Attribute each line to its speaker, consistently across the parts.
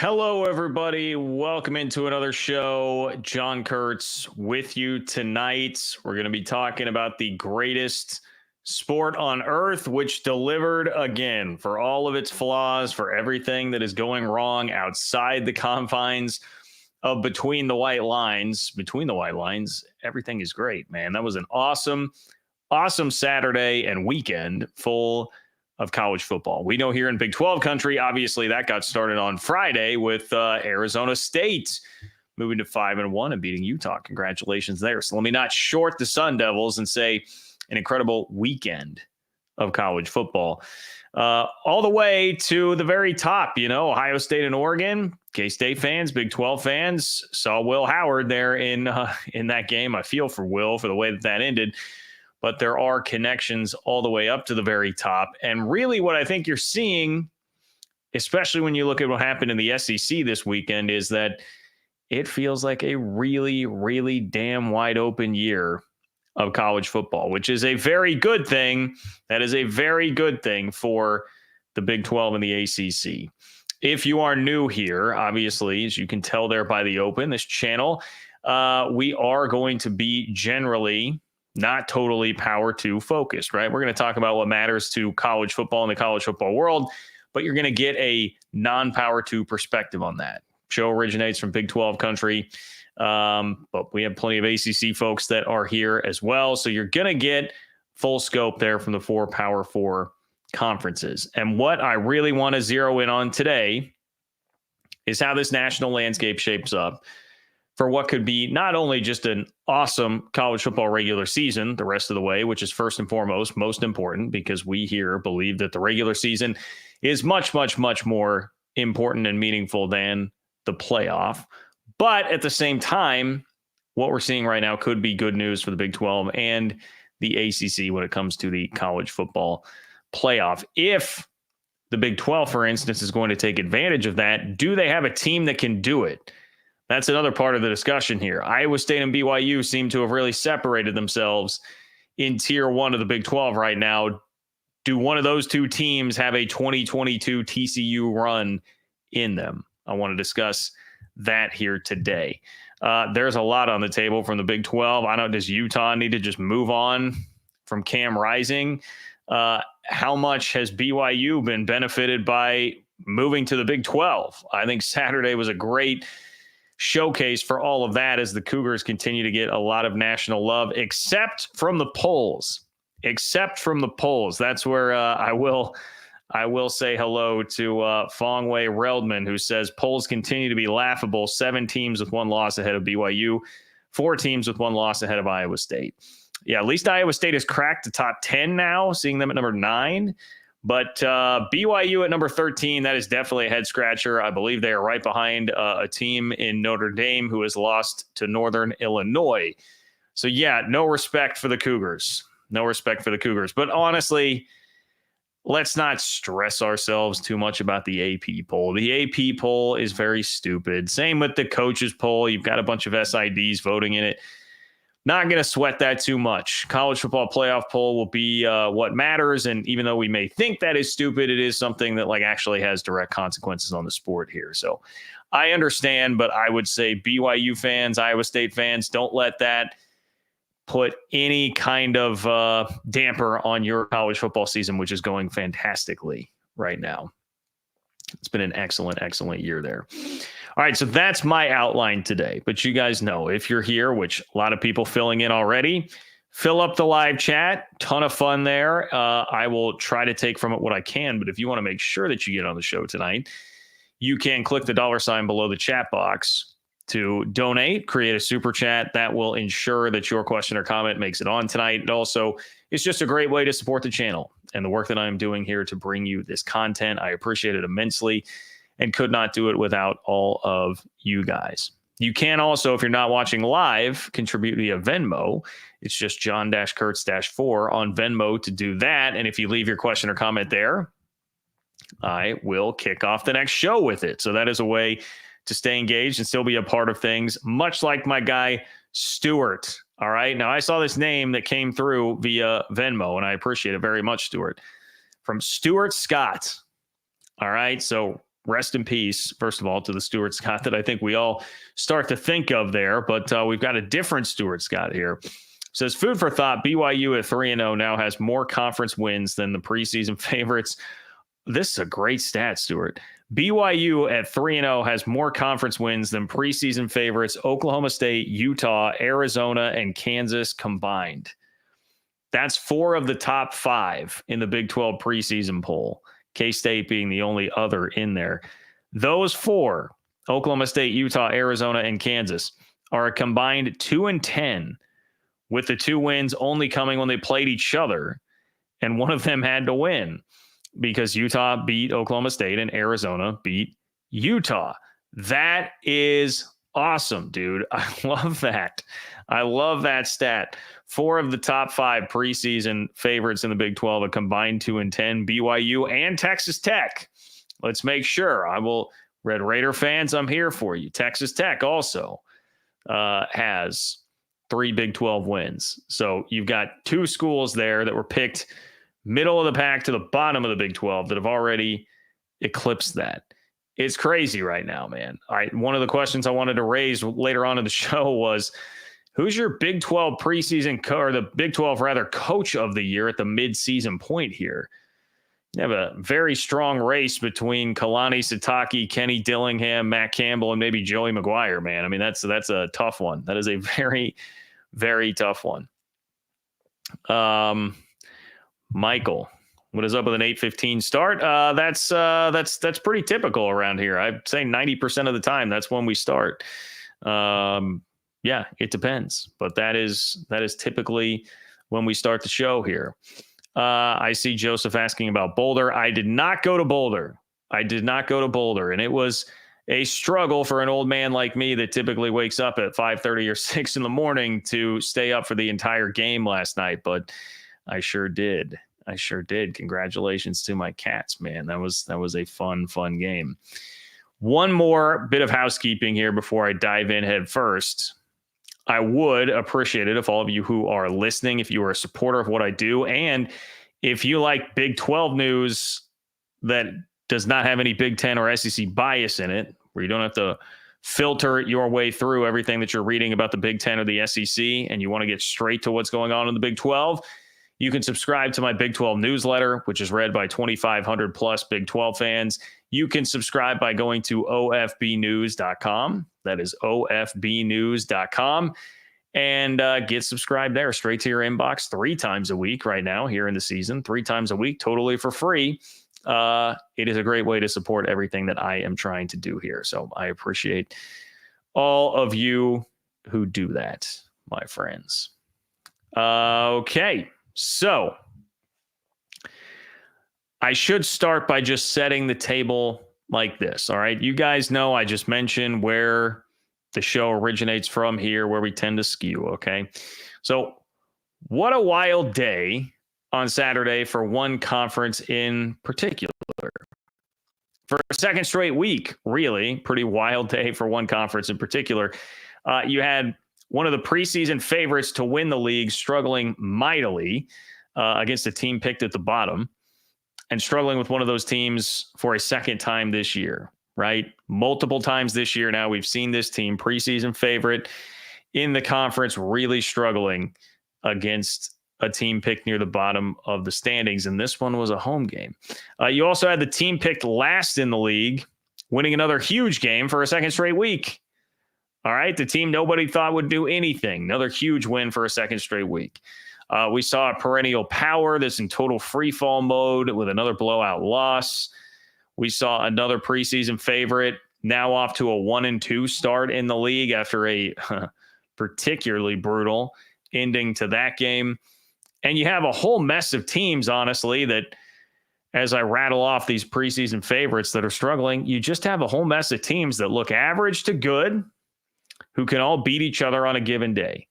Speaker 1: Hello, everybody. Welcome into another show. John Kurtz with you tonight. We're going to be talking about the greatest sport on earth, which delivered again for all of its flaws, for everything that is going wrong outside the confines of Between the White Lines. Between the White Lines, everything is great, man. That was an awesome Saturday and weekend full of college football. We know here in Big 12 country, obviously that got started on Friday with Arizona State moving to 5-1 and beating Utah. Congratulations there. So let me not short the Sun Devils and say an incredible weekend of college football. All the way to the very top, Ohio State and Oregon, K-State fans, Big 12 fans saw Will Howard there in that game. I feel for Will for the way that ended. But there are connections all the way up to the very top. And really what I think you're seeing, especially when you look at what happened in the SEC this weekend, is that it feels like a really, really damn wide open year of college football, which is a very good thing. That is a very good thing for the Big 12 and the ACC. If you are new here, obviously, as you can tell there by the open, this channel, we are going to be generally not totally power two focused, right? We're going to talk about what matters to college football in the college football world, but you're going to get a non-power two perspective on that. Show originates from Big 12 country, but we have plenty of ACC folks that are here as well. So you're going to get full scope there from the 4 Power 4 conferences. And what I really want to zero in on today is how this national landscape shapes up for what could be not only just an awesome college football regular season the rest of the way, which is first and foremost most important, because we here believe that the regular season is much, much, much more important and meaningful than the playoff. But at the same time, what we're seeing right now could be good news for the Big 12 and the ACC when it comes to the college football playoff. If the Big 12, for instance, is going to take advantage of that, do they have a team that can do it? That's another part of the discussion here. Iowa State and BYU seem to have really separated themselves in tier 1 of the Big 12 right now. Do one of those two teams have a 2022 TCU run in them? I want to discuss that here today. There's a lot on the table from the Big 12. Does Utah need to just move on from Cam Rising? How much has BYU been benefited by moving to the Big 12? I think Saturday was a great showcase for all of that as the Cougars continue to get a lot of national love, except from the polls. That's where I will say hello to Fong Wei Reldman, who says polls continue to be laughable. 7 teams with 1 loss ahead of BYU, 4 teams with 1 loss ahead of Iowa State. Yeah, at least Iowa State has cracked the top 10 now, seeing them at number 9. But BYU at number 13, that is definitely a head scratcher. I believe they are right behind a team in Notre Dame who has lost to Northern Illinois. So, yeah, no respect for the Cougars. But honestly, let's not stress ourselves too much about the AP poll. The AP poll is very stupid. Same with the coaches poll. You've got a bunch of SIDs voting in it. Not going to sweat that too much. College football playoff poll will be what matters. And even though we may think that is stupid, it is something that actually has direct consequences on the sport here. So I understand, but I would say BYU fans, Iowa State fans, don't let that put any kind of damper on your college football season, which is going fantastically right now. It's been an excellent, excellent year there. All right, so that's my outline today. But you guys know, if you're here, which a lot of people filling in already, fill up the live chat. Ton of fun there. I will try to take from it what I can. But if you want to make sure that you get on the show tonight, you can click the $ below the chat box to donate, create a super chat. That will ensure that your question or comment makes it on tonight. It also is just a great way to support the channel and the work that I'm doing here to bring you this content. I appreciate it immensely and could not do it without all of you guys. You can also, if you're not watching live, contribute via Venmo. It's just John-Kurtz-4 on Venmo to do that. And if you leave your question or comment there, I will kick off the next show with it. So that is a way to stay engaged and still be a part of things, much like my guy, Stuart. All right. Now, I saw this name that came through via Venmo, and I appreciate it very much, Stuart. From Stuart Scott. All right. So rest in peace, first of all, to the Stuart Scott that I think we all start to think of there. But we've got a different Stuart Scott here. Says, food for thought, BYU at 3-0 now has more conference wins than the preseason favorites. This is a great stat, Stuart. BYU at 3-0 has more conference wins than preseason favorites Oklahoma State, Utah, Arizona, and Kansas combined. That's 4 of the top 5 in the Big 12 preseason poll, K-State being the only other in there. Those 4, Oklahoma State, Utah, Arizona, and Kansas, are a combined 2-10, with the 2 wins only coming when they played each other, and one of them had to win because Utah beat Oklahoma State and Arizona beat Utah. That is awesome, dude. I love that. I love that stat. 4 of the top 5 preseason favorites in the Big 12, a combined 2-10, BYU and Texas Tech. Let's make sure. Red Raider fans, I'm here for you. Texas Tech also has 3 Big 12 wins. So you've got 2 schools there that were picked middle of the pack to the bottom of the Big 12 that have already eclipsed that. It's crazy right now, man. All right, one of the questions I wanted to raise later on in the show was, who's your Big 12 preseason or the Big 12 rather coach of the year at the mid-season point here? You have a very strong race between Kalani Sitake, Kenny Dillingham, Matt Campbell, and maybe Joey McGuire, man. I mean, that's a tough one. That is a very, very tough one. Michael, what is up with an 8:15 start? That's pretty typical around here. I'd say 90% of the time that's when we start. Yeah, it depends, but that is typically when we start the show here. I see Joseph asking about Boulder. I did not go to Boulder. And it was a struggle for an old man like me that typically wakes up at 5:30 or 6 in the morning to stay up for the entire game last night, but I sure did. Congratulations to my Cats, man. That was a fun game. One more bit of housekeeping here before I dive in head first. I would appreciate it if all of you who are listening, if you are a supporter of what I do, and if you like Big 12 news that does not have any Big 10 or SEC bias in it, where you don't have to filter your way through everything that you're reading about the Big 10 or the SEC, and you want to get straight to what's going on in the Big 12, you can subscribe to my Big 12 newsletter, which is read by 2,500 plus Big 12 fans. You can subscribe by going to ofbnews.com. That is ofbnews.com. And get subscribed there straight to your inbox 3 times a week right now here in the season, 3 times a week, totally for free. It is a great way to support everything that I am trying to do here. So I appreciate all of you who do that, my friends. Okay. So I should start by just setting the table like this. All right. You guys know I just mentioned where the show originates from here, where we tend to skew. Okay. So what a wild day on Saturday for one conference in particular. For a second straight week, really pretty wild day for one conference in particular. You had one of the preseason favorites to win the league struggling mightily against a team picked at the bottom, and struggling with one of those teams for a second time this year, right? Multiple times this year now, we've seen this team, preseason favorite in the conference, really struggling against a team picked near the bottom of the standings, and this one was a home game. You also had the team picked last in the league winning another huge game for a second straight week. All right, the team nobody thought would do anything. Another huge win for a second straight week. We saw a perennial power that's in total free fall mode with another blowout loss. We saw another preseason favorite now off to a 1-2 start in the league after a particularly brutal ending to that game. And you have a whole mess of teams, honestly, that as I rattle off these preseason favorites that are struggling, you just have a whole mess of teams that look average to good, who can all beat each other on a given day.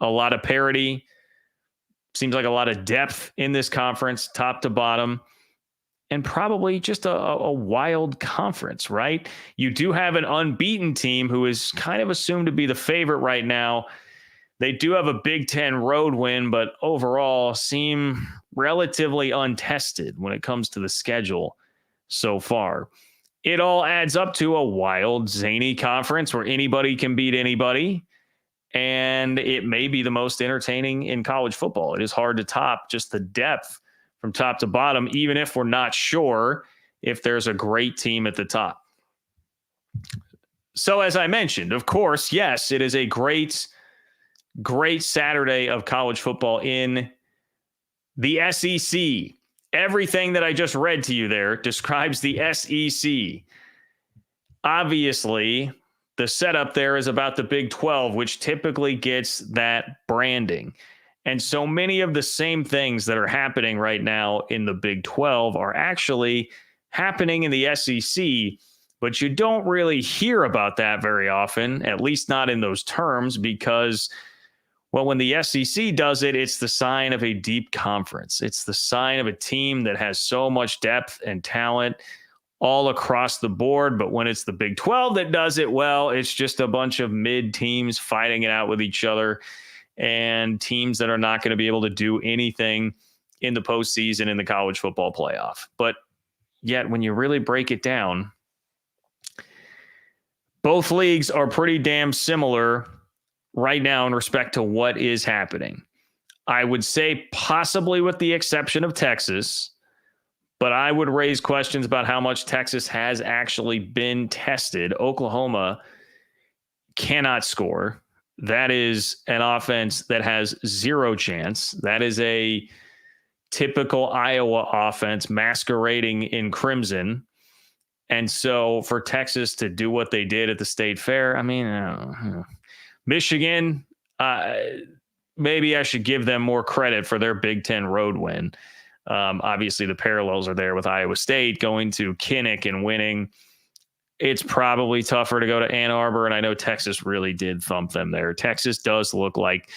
Speaker 1: A lot of parity. Seems like a lot of depth in this conference, top to bottom, and probably just a wild conference, right? You do have an unbeaten team who is kind of assumed to be the favorite right now. They do have a Big Ten road win, but overall seem relatively untested when it comes to the schedule so far. it all adds up to a wild, zany conference where anybody can beat anybody. And it may be the most entertaining in college football. It is hard to top just the depth from top to bottom, even if we're not sure if there's a great team at the top. So as I mentioned, of course, yes, it is a great Saturday of college football in the SEC. Everything that I just read to you there describes the SEC. Obviously, the setup there is about the Big 12, which typically gets that branding. And so many of the same things that are happening right now in the Big 12 are actually happening in the SEC, but you don't really hear about that very often, at least not in those terms, because, well, when the SEC does it, it's the sign of a deep conference. It's the sign of a team that has so much depth and talent all across the board. But when it's the Big 12 that does it, well, it's just a bunch of mid teams fighting it out with each other and teams that are not going to be able to do anything in the postseason in the college football playoff. But yet, when you really break it down, both leagues are pretty damn similar right now in respect to what is happening. I would say possibly with the exception of Texas, but I would raise questions about how much Texas has actually been tested. Oklahoma cannot score. That is an offense that has zero chance. That is a typical Iowa offense masquerading in crimson. And so for Texas to do what they did at the State Fair, I mean, Michigan, maybe I should give them more credit for their Big Ten road win. Obviously, the parallels are there with Iowa State going to Kinnick and winning. It's probably tougher to go to Ann Arbor, and I know Texas really did thump them there. Texas does look like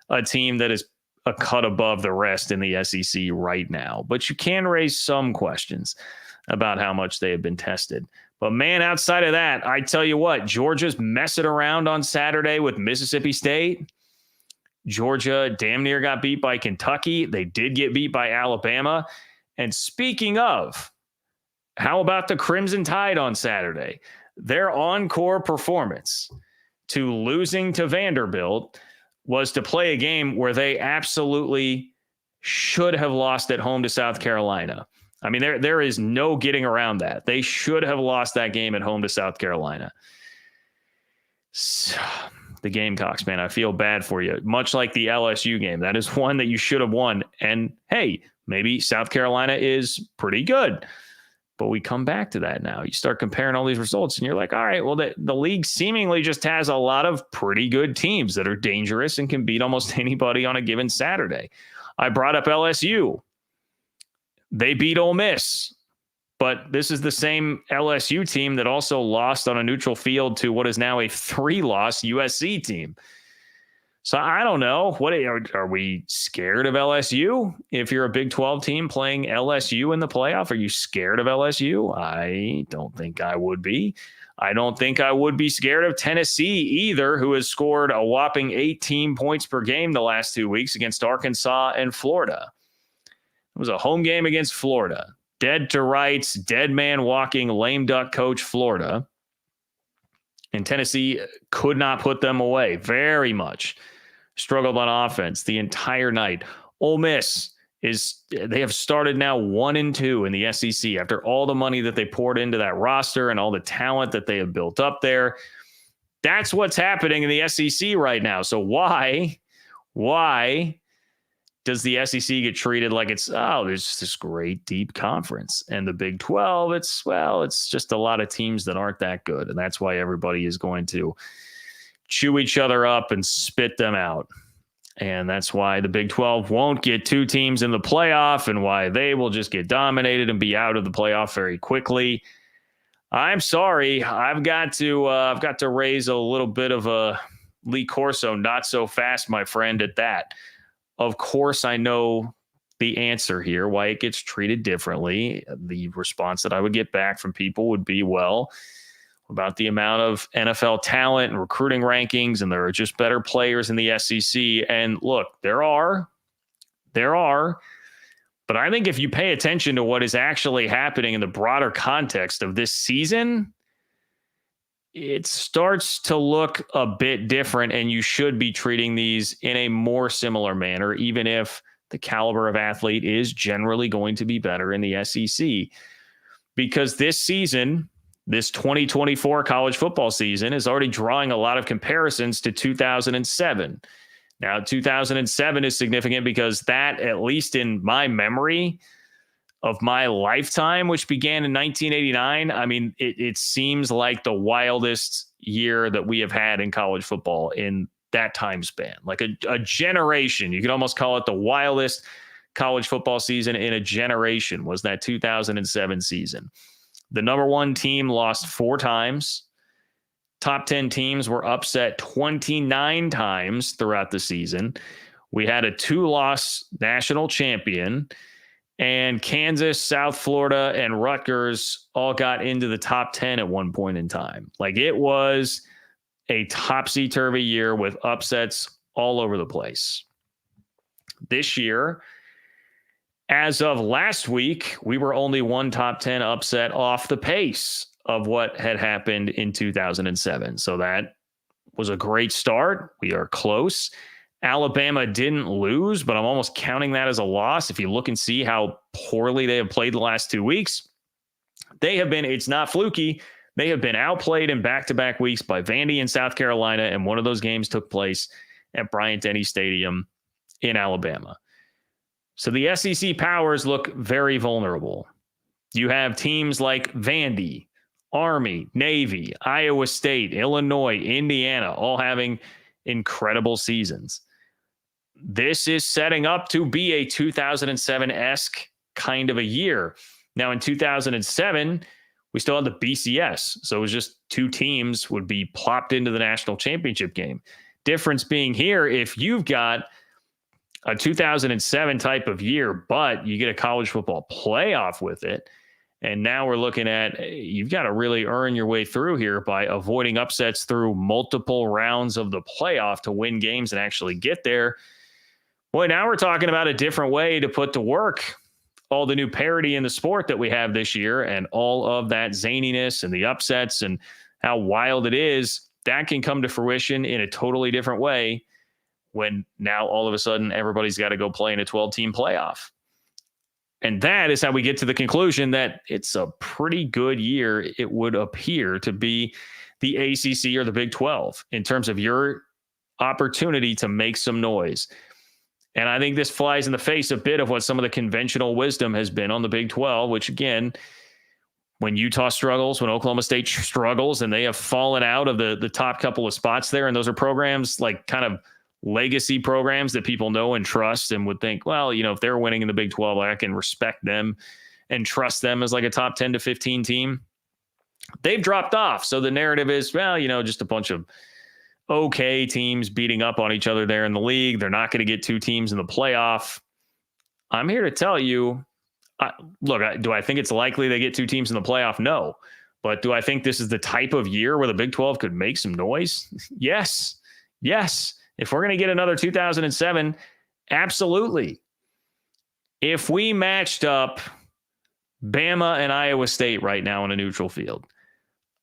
Speaker 1: a team that is a cut above the rest in the SEC right now, but you can raise some questions about how much they have been tested. But man, outside of that, I tell you what, Georgia's messing around on Saturday with Mississippi State. Georgia damn near got beat by Kentucky. They did get beat by Alabama. And speaking of, how about the Crimson Tide on Saturday? Their encore performance to losing to Vanderbilt was to play a game where they absolutely should have lost at home to South Carolina. I mean, there is no getting around that. They should have lost that game at home to South Carolina. So, the Gamecocks, man, I feel bad for you. Much like the LSU game, that is one that you should have won. And hey, maybe South Carolina is pretty good. But we come back to that now. You start comparing all these results and you're like, all right, well, the league seemingly just has a lot of pretty good teams that are dangerous and can beat almost anybody on a given Saturday. I brought up LSU. They beat Ole Miss. But this is the same LSU team that also lost on a neutral field to what is now a 3-loss USC team. So I don't know. What are we scared of LSU? If you're a Big 12 team playing LSU in the playoff, are you scared of LSU? I don't think I would be. I don't think I would be scared of Tennessee either, who has scored a whopping 18 points per game the last 2 weeks against Arkansas and Florida. It was a home game against Florida. Dead to rights, dead man walking, lame duck coach Florida. And Tennessee could not put them away. Very much struggled on offense the entire night. Ole Miss they have started now 1-2 in the SEC after all the money that they poured into that roster and all the talent that they have built up there. That's what's happening in the SEC right now. So why does the SEC get treated like there's this great deep conference? And the Big 12, it's just a lot of teams that aren't that good. And that's why everybody is going to chew each other up and spit them out. And that's why the Big 12 won't get 2 teams in the playoff and why they will just get dominated and be out of the playoff very quickly. I'm sorry. I've got to raise a little bit of a Lee Corso, not so fast, my friend, at that. Of course, I know the answer here, why it gets treated differently. The response that I would get back from people would be, well, about the amount of NFL talent and recruiting rankings, and there are just better players in the SEC. And look, there are, But I think if you pay attention to what is actually happening in the broader context of this season, it starts to look a bit different, and you should be treating these in a more similar manner, even if the caliber of athlete is generally going to be better in the SEC. Because this season, this 2024 college football season, is already drawing a lot of comparisons to 2007. Now, 2007 is significant because that, at least in my memory of my lifetime, which began in 1989, I mean, it seems like the wildest year that we have had in college football in that time span. Like a generation. You could almost call it the wildest college football season in a generation was that 2007 season. The number one team lost 4 times. Top 10 teams were upset 29 times throughout the season. We had a 2-loss national champion, and Kansas, South Florida, and Rutgers all got into the top 10 at one point in time. Like, it was a topsy-turvy year with upsets all over the place. This year, as of last week, we were only one top 10 upset off the pace of what had happened in 2007. So that was a great start. We are close. Alabama didn't lose, but I'm almost counting that as a loss. If you look and see how poorly they have played the last 2 weeks, they have been, it's not fluky, they have been outplayed in back-to-back weeks by Vandy in South Carolina, and one of those games took place at Bryant-Denny Stadium in Alabama. So the SEC powers look very vulnerable. You have teams like Vandy, Army, Navy, Iowa State, Illinois, Indiana, all having incredible seasons. This is setting up to be a 2007-esque kind of a year. Now, in 2007, we still had the BCS. So it was just 2 teams would be plopped into the national championship game. Difference being here, if you've got a 2007 type of year, but you get a college football playoff with it, and now we're looking at, you've got to really earn your way through here by avoiding upsets through multiple rounds of the playoff to win games and actually get there. Boy, now we're talking about a different way to put to work all the new parity in the sport that we have this year, and all of that zaniness and the upsets and how wild it is. That can come to fruition in a totally different way when now all of a sudden everybody's got to go play in a 12-team playoff. And that is how we get to the conclusion that it's a pretty good year, it would appear, to be the ACC or the Big 12 in terms of your opportunity to make some noise. And I think this flies in the face a bit of what some of the conventional wisdom has been on the Big 12, which, again, when Utah struggles, when Oklahoma State struggles, and they have fallen out of the top couple of spots there, and those are programs like kind of legacy programs that people know and trust and would think, well, you know, if they're winning in the Big 12, I can respect them and trust them as like a top 10 to 15 team. They've dropped off. So the narrative is, well, you know, just a bunch of okay teams beating up on each other there in the league. They're not going to get 2 teams in the playoff. I'm here to tell you, look, do I think it's likely they get 2 teams in the playoff? No. But do I think this is the type of year where the Big 12 could make some noise? Yes. Yes. If we're going to get another 2007, absolutely. If we matched up Bama and Iowa State right now on a neutral field,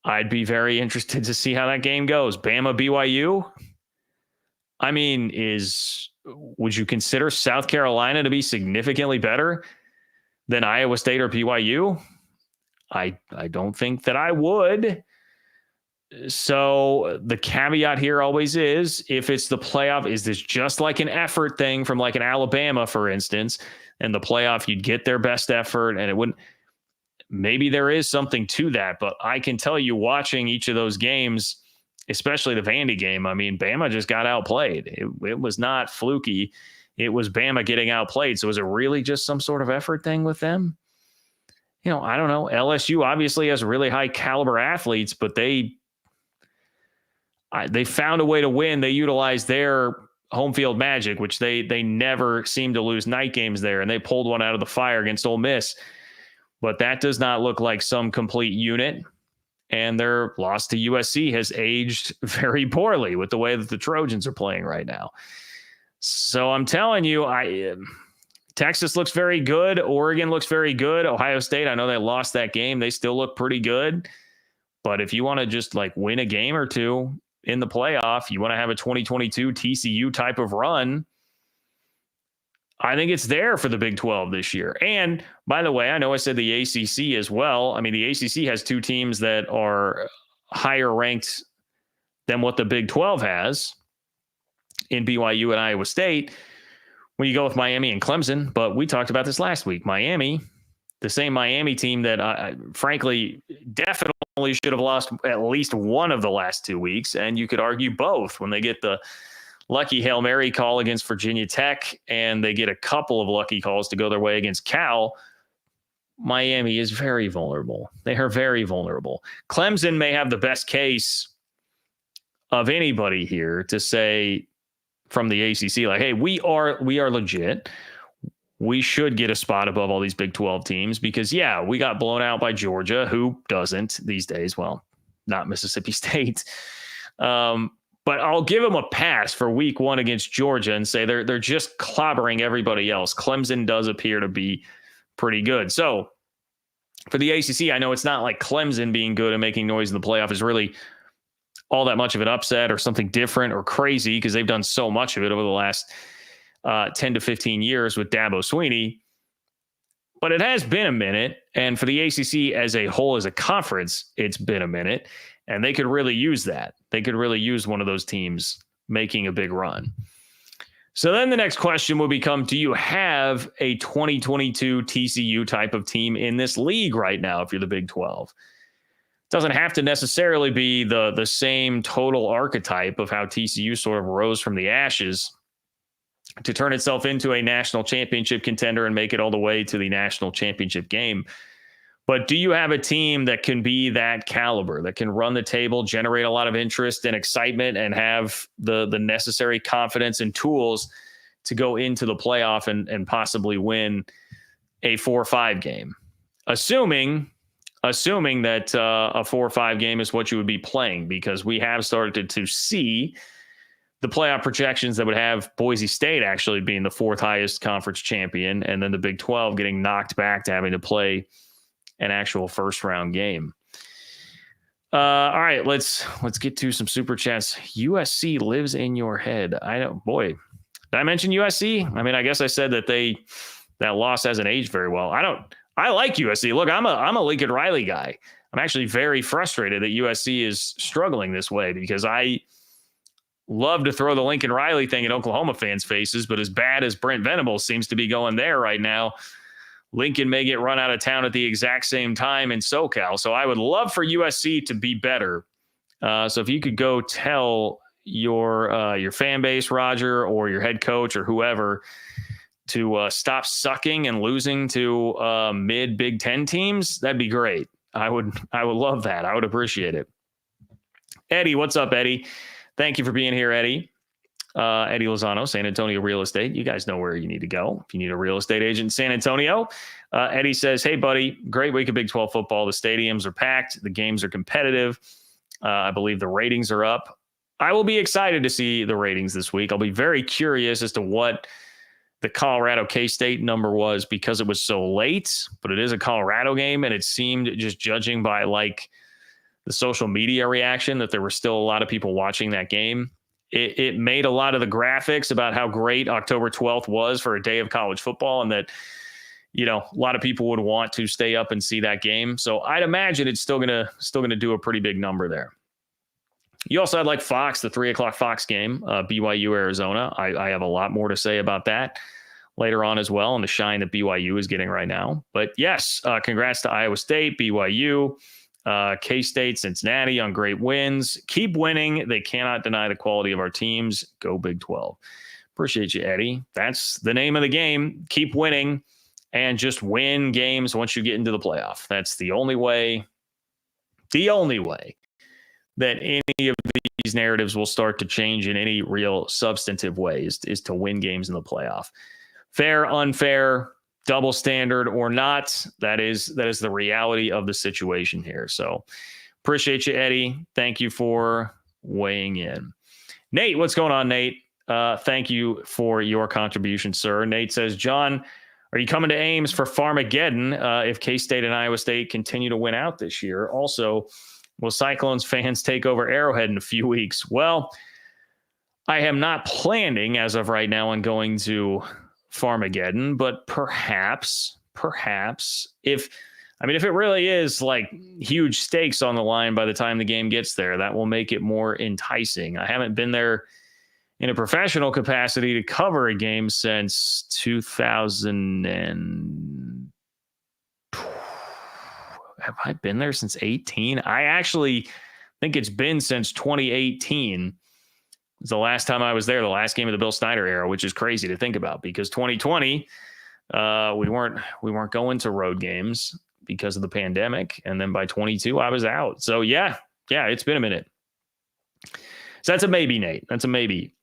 Speaker 1: I'd be very interested to see how that game goes. Bama, BYU. I mean, would you consider South Carolina to be significantly better than Iowa State or BYU? I don't think that I would. So the caveat here always is, if it's the playoff, is this just like an effort thing from like an Alabama, for instance, and the playoff, you'd get their best effort and it wouldn't. Maybe there is something to that, but I can tell you, watching each of those games, especially the Vandy game, I mean, Bama just got outplayed. It was not fluky. It was Bama getting outplayed. So is it really just some sort of effort thing with them? You know, I don't know. LSU obviously has really high caliber athletes, but they found a way to win. They utilized their home field magic, which they never seem to lose night games there, and they pulled one out of the fire against Ole Miss. But that does not look like some complete unit, and their loss to USC has aged very poorly with the way that the Trojans are playing right now. So I'm telling you, Texas looks very good. Oregon looks very good. Ohio State, I know they lost that game. They still look pretty good. But if you want to just like win a game or two in the playoff, you want to have a 2022 TCU type of run, I think it's there for the Big 12 this year. And by the way, I know I said the ACC as well. I mean, the ACC has two teams that are higher ranked than what the Big 12 has in BYU and Iowa State when you go with Miami and Clemson. But we talked about this last week. Miami, the same Miami team that frankly definitely should have lost at least one of the last 2 weeks. And you could argue both when they get the lucky Hail Mary call against Virginia Tech and they get a couple of lucky calls to go their way against Cal. Miami is very vulnerable. They are very vulnerable. Clemson may have the best case of anybody here to say from the ACC, like, hey, we are legit. We should get a spot above all these Big 12 teams because, yeah, we got blown out by Georgia, who doesn't these days. Well, not Mississippi State. But I'll give them a pass for week 1 against Georgia and say they're just clobbering everybody else. Clemson does appear to be pretty good. So for the ACC, I know it's not like Clemson being good and making noise in the playoff is really all that much of an upset or something different or crazy because they've done so much of it over the last 10 to 15 years with Dabo Swinney. But it has been a minute. And for the ACC as a whole, as a conference, it's been a minute. And they could really use that. They could really use one of those teams making a big run. So then the next question will become, do you have a 2022 TCU type of team in this league right now if you're the Big 12? It doesn't have to necessarily be the same total archetype of how TCU sort of rose from the ashes to turn itself into a national championship contender and make it all the way to the national championship game. But do you have a team that can be that caliber, that can run the table, generate a lot of interest and excitement, and have the necessary confidence and tools to go into the playoff and possibly win a 4-5 game? Assuming that a 4-5 game is what you would be playing, because we have started to see the playoff projections that would have Boise State actually being the 4th highest conference champion, and then the Big 12 getting knocked back to having to play an actual first round game. All right, let's get to some super chats. USC lives in your head. I know, boy, did I mention USC? I mean, I guess I said that that loss hasn't aged very well. I like USC. Look, I'm a Lincoln Riley guy. I'm actually very frustrated that USC is struggling this way because I love to throw the Lincoln Riley thing in Oklahoma fans' faces, but as bad as Brent Venables seems to be going there right now, Lincoln may get run out of town at the exact same time in SoCal. So I would love for USC to be better. So if you could go tell your fan base, Roger, or your head coach or whoever to stop sucking and losing to mid Big Ten teams, that'd be great. I would love that. I would appreciate it. Eddie, what's up, Eddie? Thank you for being here, Eddie. Eddie Lozano, San Antonio Real Estate. You guys know where you need to go if you need a real estate agent in San Antonio. Eddie says, hey, buddy, great week of Big 12 football. The stadiums are packed. The games are competitive. I believe the ratings are up. I will be excited to see the ratings this week. I'll be very curious as to what the Colorado K-State number was because it was so late, but it is a Colorado game, and it seemed, just judging by like the social media reaction, that there were still a lot of people watching that game. It made a lot of the graphics about how great October 12th was for a day of college football, and that, you know, a lot of people would want to stay up and see that game. So I'd imagine it's still gonna do a pretty big number there. You also had like Fox, the 3:00 Fox game, BYU Arizona. I have a lot more to say about that later on as well, and the shine that BYU is getting right now. But yes, congrats to Iowa State, BYU. K-State, Cincinnati on great wins. Keep winning. They cannot deny the quality of our teams. Go Big 12. Appreciate you, Eddie. That's the name of the game. Keep winning and just win games once you get into the playoff. That's the only way that any of these narratives will start to change in any real substantive way is to win games in the playoff. Fair, unfair, double standard or not, that is the reality of the situation here. So appreciate you, Eddie. Thank you for weighing in. Nate, what's going on, Nate? Thank you for your contribution, sir. Nate says, John, Are you coming to Ames for Farmageddon if K-State and Iowa State continue to win out this year? Also, will Cyclones fans take over Arrowhead in a few weeks? Well, I am not planning as of right now on going to Farmageddon, but perhaps if it really is like huge stakes on the line by the time the game gets there, that will make it more enticing. I haven't been there in a professional capacity to cover a game since 2000 and have I been there since 18? I actually think it's been since 2018. It's the last time I was there, the last game of the Bill Snyder era, which is crazy to think about because 2020, we weren't going to road games because of the pandemic. And then by 22, I was out. So yeah, it's been a minute. So that's a maybe, Nate. That's a maybe.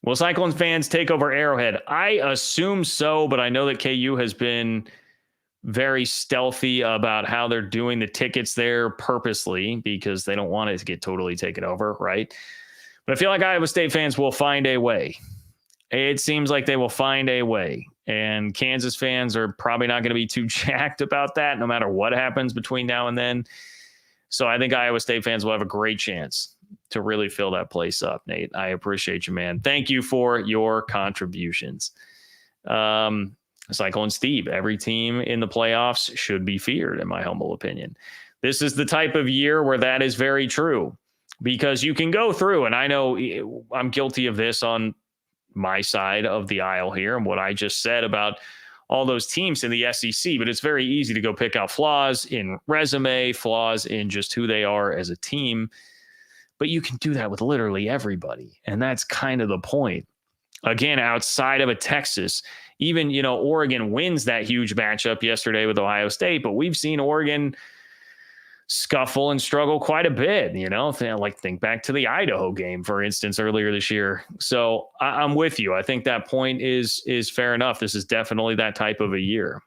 Speaker 1: Will Cyclones fans take over Arrowhead? I assume so, but I know that KU has been very stealthy about how they're doing the tickets there purposely because they don't want it to get totally taken over, right? But I feel like Iowa State fans will find a way. It seems like they will find a way. And Kansas fans are probably not going to be too jacked about that no matter what happens between now and then. So I think Iowa State fans will have a great chance to really fill that place up, Nate. I appreciate you, man. Thank you for your contributions. Cyclone Steve, every team in the playoffs should be feared, in my humble opinion. This is the type of year where that is very true because you can go through, and I know I'm guilty of this on my side of the aisle here and what I just said about all those teams in the SEC, but it's very easy to go pick out flaws in resume, flaws in just who they are as a team. But you can do that with literally everybody. And that's kind of the point. Again, outside of a Texas, even, Oregon wins that huge matchup yesterday with Ohio State, but we've seen Oregon scuffle and struggle quite a bit, think back to the Idaho game, for instance, earlier this year. So I'm with you. I think that point is fair enough. This is definitely that type of a year.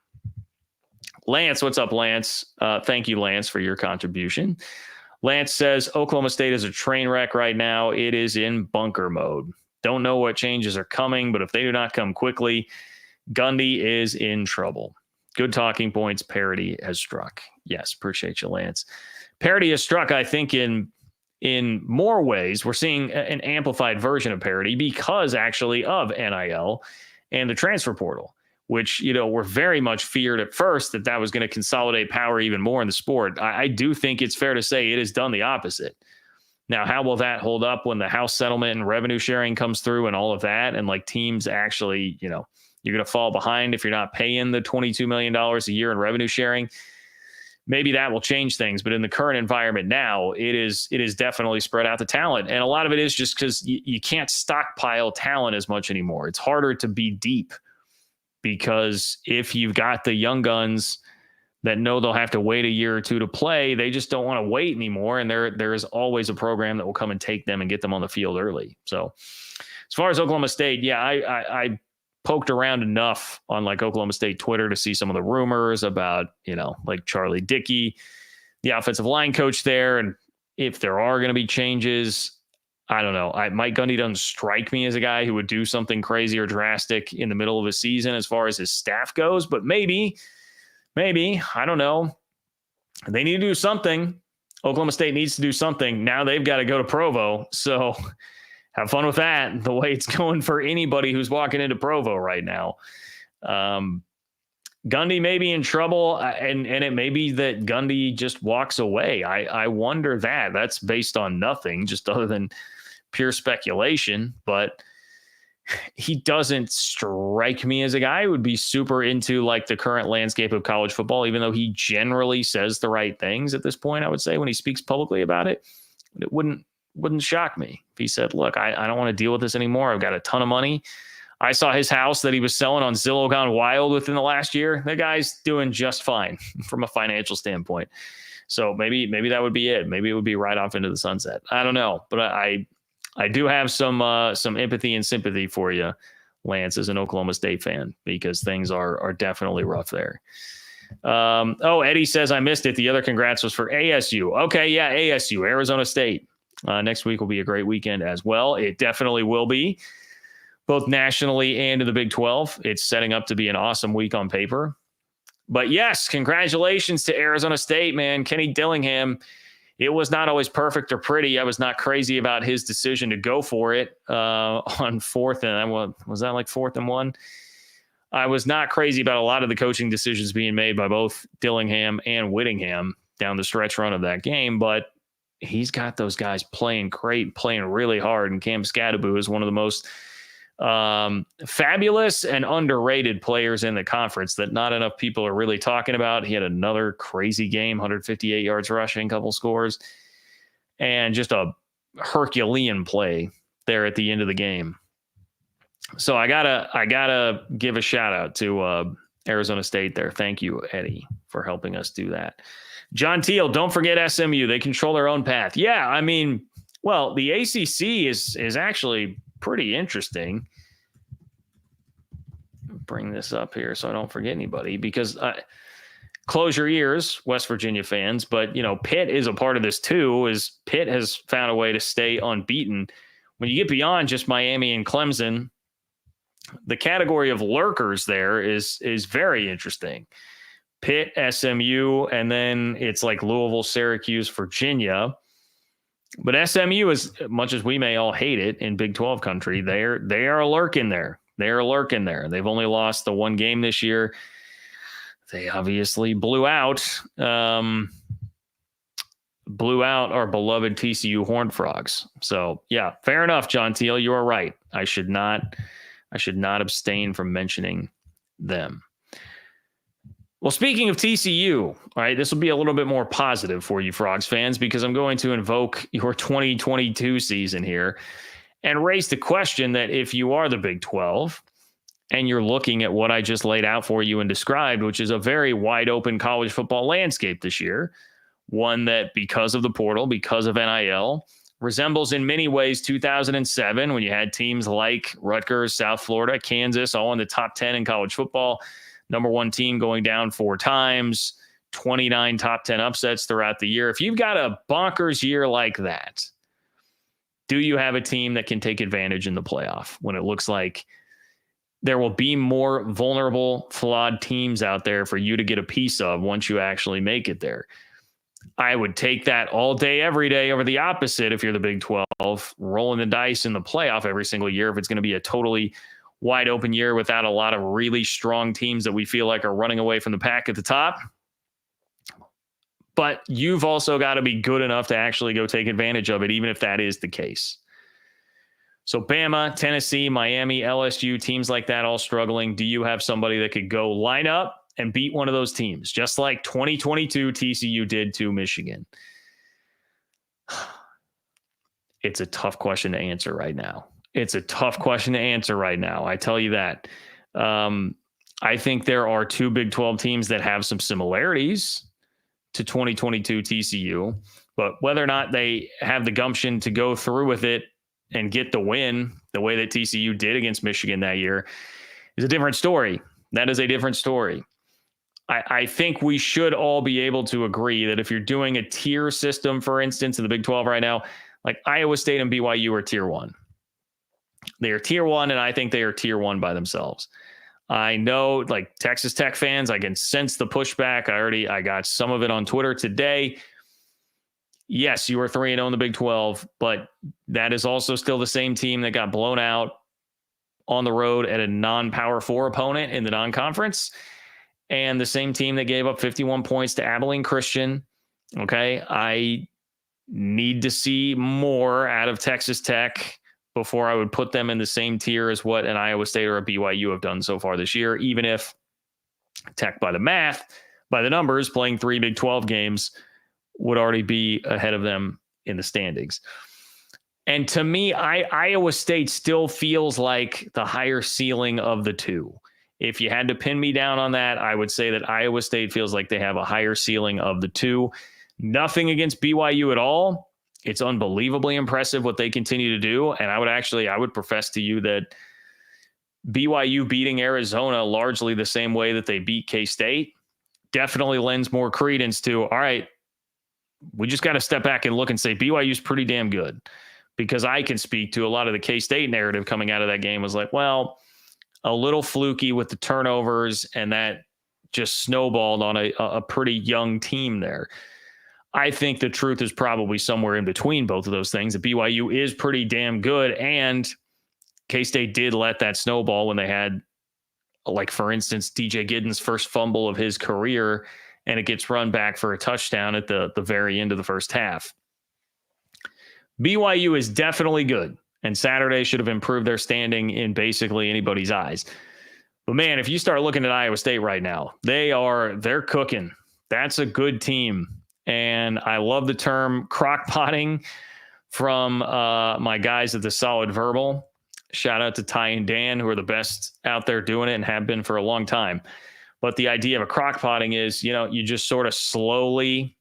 Speaker 1: Lance, what's up, Lance? Thank you, Lance, for your contribution. Lance says Oklahoma State is a train wreck right now. It is in bunker mode. Don't know what changes are coming, but if they do not come quickly, Gundy is in trouble. Good talking points. Parity has struck. Yes, appreciate you, Lance. Parity has struck, I think, in more ways. We're seeing an amplified version of parity because actually of NIL and the transfer portal, which, were very much feared at first that was going to consolidate power even more in the sport. I do think it's fair to say it has done the opposite. Now, how will that hold up when the House settlement and revenue sharing comes through and all of that? And like teams actually, you're going to fall behind if you're not paying the $22 million a year in revenue sharing. Maybe that will change things. But in the current environment now, it is definitely spread out the talent. And a lot of it is just because you can't stockpile talent as much anymore. It's harder to be deep because if you've got the young guns that know they'll have to wait a year or two to play, they just don't want to wait anymore. And there is always a program that will come and take them and get them on the field early. So as far as Oklahoma State, yeah, I poked around enough on like Oklahoma State Twitter to see some of the rumors about, like Charlie Dickey, the offensive line coach there. And if there are going to be changes, I don't know. Mike Gundy doesn't strike me as a guy who would do something crazy or drastic in the middle of a season as far as his staff goes, but maybe, I don't know. They need to do something. Oklahoma State needs to do something. Now they've got to go to Provo. So have fun with that. The way it's going for anybody who's walking into Provo right now. Gundy may be in trouble, and it may be that Gundy just walks away. I wonder that. That's based on nothing, just other than pure speculation. But he doesn't strike me as a guy who would be super into like the current landscape of college football, even though he generally says the right things at this point, I would say, when he speaks publicly about it. It wouldn't shock me if he said, look, I don't want to deal with this anymore. I've got a ton of money. I saw his house that he was selling on Zillow gone wild within the last year. The guy's doing just fine from a financial standpoint. So maybe that would be it. Maybe it would be right off into the sunset. I don't know, but I do have some empathy and sympathy for you, Lance, as an Oklahoma State fan, because things are definitely rough there. Eddie says, I missed it. The other congrats was for ASU. Okay, yeah, ASU, Arizona State. Next week will be a great weekend as well. It definitely will be. both nationally and in the Big 12. It's setting up to be an awesome week on paper. But yes, congratulations to Arizona State, man. Kenny Dillingham. It was not always perfect or pretty. I was not crazy about his decision to go for it on fourth and was that like 4th and 1? I was not crazy about a lot of the coaching decisions being made by both Dillingham and Whittingham down the stretch run of that game, but he's got those guys playing great, playing really hard, and Cam Scadaboo is one of the most fabulous and underrated players in the conference that not enough people are really talking about. He had another crazy game, 158 yards rushing, couple scores, and just a Herculean play there at the end of the game. So I gotta give a shout out to Arizona State there. Thank you, Eddie, for helping us do that. John Teal, don't forget SMU. They control their own path. Yeah, I mean, well, the ACC is actually pretty interesting. Bring this up here so I don't forget anybody, because close your ears, West Virginia fans, but Pitt is a part of this too. Pitt has found a way to stay unbeaten. When you get beyond just Miami and Clemson, the category of lurkers there is very interesting. Pitt, SMU, and then it's like Louisville, Syracuse, Virginia. But SMU, as much as we may all hate it in Big 12 country, they are lurking there. They're lurking there. They've only lost the one game this year. They obviously blew out our beloved TCU Horned Frogs. So yeah, fair enough, John Teal. You are right. I should not abstain from mentioning them. Well, speaking of TCU, all right, this will be a little bit more positive for you Frogs fans, because I'm going to invoke your 2022 season here and raise the question that if you are the Big 12 and you're looking at what I just laid out for you and described, which is a very wide open college football landscape this year, one that because of the portal, because of NIL, resembles in many ways 2007 when you had teams like Rutgers, South Florida, Kansas, all in the top 10 in college football. Number one team going down 4 times, 29 top 10 upsets throughout the year. If you've got a bonkers year like that, do you have a team that can take advantage in the playoff when it looks like there will be more vulnerable, flawed teams out there for you to get a piece of once you actually make it there? I would take that all day, every day over the opposite if you're the Big 12, rolling the dice in the playoff every single year if it's going to be a totally wide open year without a lot of really strong teams that we feel like are running away from the pack at the top. But you've also got to be good enough to actually go take advantage of it, even if that is the case. So Bama, Tennessee, Miami, LSU, teams like that all struggling. Do you have somebody that could go line up and beat one of those teams, just like 2022 TCU did to Michigan? It's a tough question to answer right now. I tell you that. I think there are 2 Big 12 teams that have some similarities to 2022 TCU, but whether or not they have the gumption to go through with it and get the win the way that TCU did against Michigan that year is a different story. That is a different story. I think we should all be able to agree that if you're doing a tier system, for instance, in the Big 12 right now, like Iowa State and BYU are tier 1. They are tier 1, and I think they are tier 1 by themselves. I know, like Texas Tech fans, I can sense the pushback. I got some of it on Twitter today. Yes, you are 3-0 in the Big 12, but that is also still the same team that got blown out on the road at a non-Power 4 opponent in the non-conference, and the same team that gave up 51 points to Abilene Christian. Okay, I need to see more out of Texas Tech before I would put them in the same tier as what an Iowa State or a BYU have done so far this year, even if Tech by the numbers, playing 3 Big 12 games would already be ahead of them in the standings. And to me, Iowa State still feels like the higher ceiling of the 2. If you had to pin me down on that, I would say that Iowa State feels like they have a higher ceiling of the 2. Nothing against BYU at all. It's unbelievably impressive what they continue to do. And I would profess to you that BYU beating Arizona largely the same way that they beat K-State definitely lends more credence to, all right, we just got to step back and look and say BYU's pretty damn good. because I can speak to a lot of the K-State narrative coming out of that game was like, well, a little fluky with the turnovers, and that just snowballed on a pretty young team there. I think the truth is probably somewhere in between both of those things. The BYU is pretty damn good, and K-State did let that snowball when they had, like, for instance, DJ Giddens' first fumble of his career, and it gets run back for a touchdown at the very end of the first half. BYU is definitely good, and Saturday should have improved their standing in basically anybody's eyes. But man, if you start looking at Iowa State right now, they're cooking. That's a good team. And I love the term crock-potting from my guys at the Solid Verbal. Shout out to Ty and Dan, who are the best out there doing it and have been for a long time. But the idea of a crock-potting is, you just sort of slowly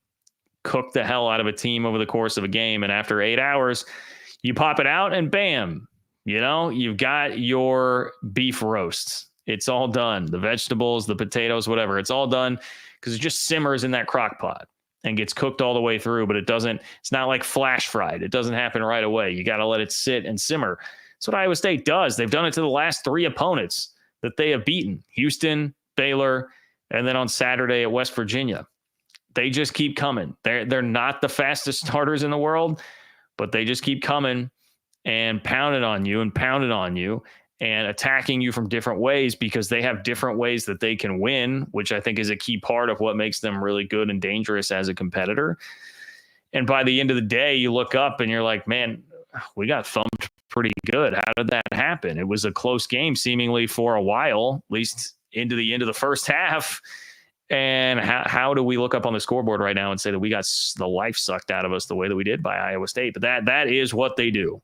Speaker 1: cook the hell out of a team over the course of a game. And after 8 hours, you pop it out and bam, you've got your beef roasts. It's all done. The vegetables, the potatoes, whatever, it's all done because it just simmers in that crock pot and gets cooked all the way through, but it's not like flash fried. It doesn't happen right away. You got to let it sit and simmer. That's what Iowa State does. They've done it to the last 3 opponents that they have beaten: Houston, Baylor, and then on Saturday at West Virginia. They just keep coming. They're not the fastest starters in the world, but they just keep coming and pounding on you and attacking you from different ways because they have different ways that they can win, which I think is a key part of what makes them really good and dangerous as a competitor. And by the end of the day, you look up and you're like, man, we got thumped pretty good. How did that happen? It was a close game seemingly for a while, at least into the end of the first half. And how do we look up on the scoreboard right now and say that we got the life sucked out of us the way that we did by Iowa State? But that is what they do.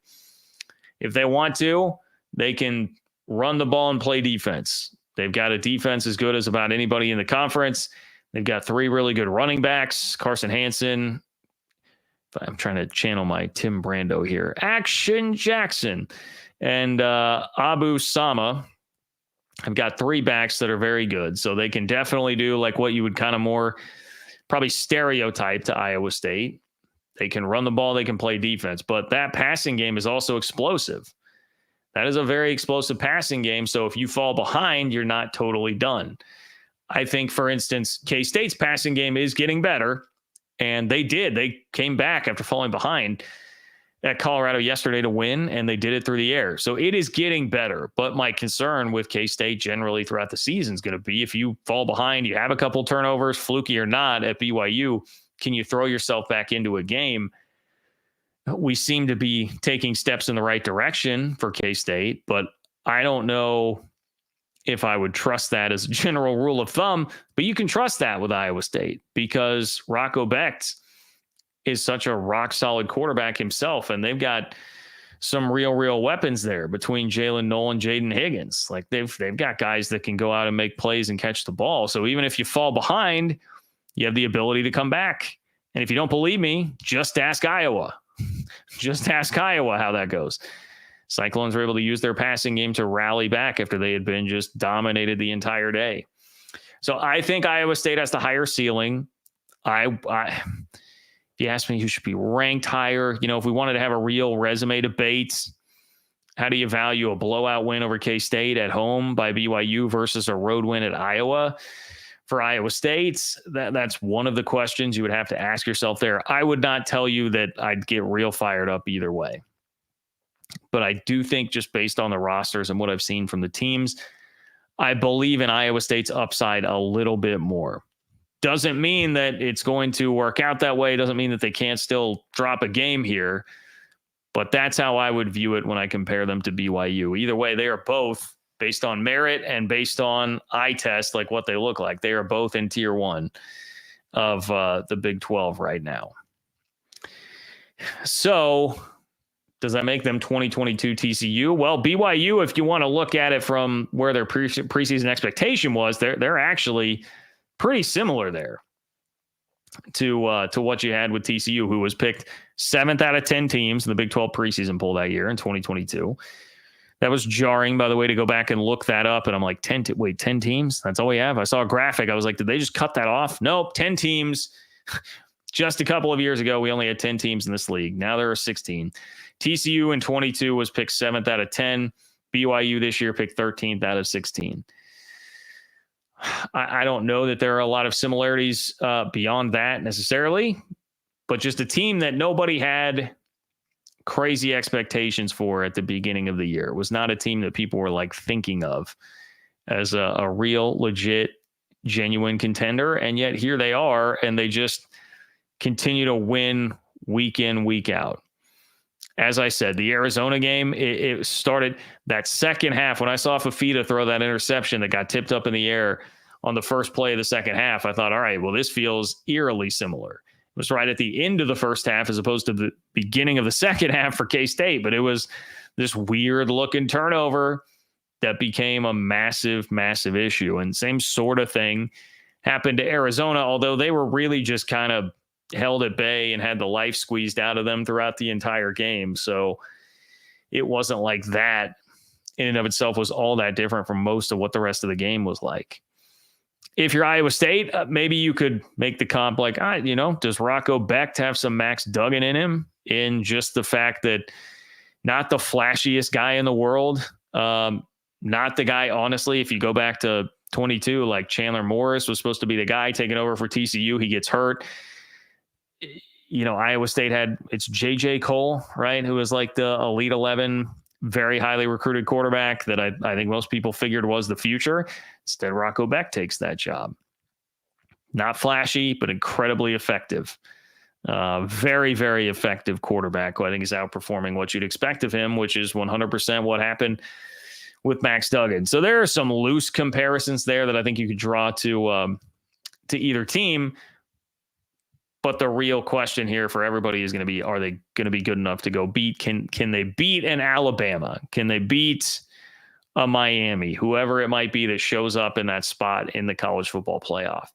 Speaker 1: If they want to, they can run the ball and play defense. They've got a defense as good as about anybody in the conference. They've got 3 really good running backs: Carson Hansen. I'm trying to channel my Tim Brando here. Action Jackson and Abu Sama. I've got 3 backs that are very good. So they can definitely do like what you would kind of more probably stereotype to Iowa State. They can run the ball. They can play defense. But that passing game is also explosive. That is a very explosive passing game. So if you fall behind, you're not totally done. I think, for instance, K-State's passing game is getting better. And they did. They came back after falling behind at Colorado yesterday to win, and they did it through the air. So it is getting better. But my concern with K-State generally throughout the season is going to be if you fall behind, you have a couple turnovers, fluky or not, at BYU, can you throw yourself back into a game? We seem to be taking steps in the right direction for K-State, but I don't know if I would trust that as a general rule of thumb. But you can trust that with Iowa State because Rocco Becht is such a rock-solid quarterback himself, and they've got some real weapons there between Jalen Noel and Jaden Higgins. Like they've got guys that can go out and make plays and catch the ball. So even if you fall behind, you have the ability to come back. And if you don't believe me, just ask Iowa. Just ask Iowa how that goes. Cyclones were able to use their passing game to rally back after they had been just dominated the entire day. So I think Iowa State has the higher ceiling. If you ask me who should be ranked higher, if we wanted to have a real resume debate, how do you value a blowout win over K-State at home by BYU versus a road win at Iowa? For Iowa State, that's one of the questions you would have to ask yourself there. I would not tell you that I'd get real fired up either way. But I do think just based on the rosters and what I've seen from the teams, I believe in Iowa State's upside a little bit more. Doesn't mean that it's going to work out that way. Doesn't mean that they can't still drop a game here. But that's how I would view it when I compare them to BYU. Either way, they are both, based on merit and based on eye test, like what they look like, they are both in tier 1 of the Big 12 right now. So does that make them 2022 TCU? Well, BYU, if you want to look at it from where their preseason expectation was, they're actually pretty similar there to what you had with TCU, who was picked 7th out of 10 teams in the Big 12 preseason poll that year in 2022. That was jarring, by the way, to go back and look that up. And I'm like, 10 teams? That's all we have? I saw a graphic. I was like, did they just cut that off? Nope, 10 teams. Just a couple of years ago, we only had 10 teams in this league. Now there are 16. TCU in 22 was picked 7th out of 10. BYU this year picked 13th out of 16. I don't know that there are a lot of similarities beyond that necessarily, but just a team that nobody had crazy expectations for at the beginning of the year. It was not a team that people were like thinking of as a real, legit, genuine contender. And yet here they are, and they just continue to win week in, week out. As I said, the Arizona game, it started that second half. When I saw Fafita throw that interception that got tipped up in the air on the first play of the second half, I thought, all right, well, this feels eerily similar. It was right at the end of the first half as opposed to the beginning of the second half for K-State, but it was this weird-looking turnover that became a massive, massive issue. And same sort of thing happened to Arizona, although they were really just kind of held at bay and had the life squeezed out of them throughout the entire game. So it wasn't like that in and of itself was all that different from most of what the rest of the game was like. If you're Iowa State, maybe you could make the comp like, does Rocco Becht have some Max Duggan in him, in just the fact that not the flashiest guy in the world, not the guy, honestly, if you go back to 22, like Chandler Morris was supposed to be the guy taking over for TCU. He gets hurt. Iowa State had, it's JJ Cole, right? Who was like the Elite 11, very highly recruited quarterback that I think most people figured was the future. Instead, Rocco Becht takes that job. Not flashy, but incredibly effective. Very, very effective quarterback who I think is outperforming what you'd expect of him, which is 100% what happened with Max Duggan. So there are some loose comparisons there that I think you could draw to either team. But the real question here for everybody is going to be, are they going to be good enough to go beat? Can they beat an Alabama? Can they beat a Miami? Whoever it might be that shows up in that spot in the college football playoff.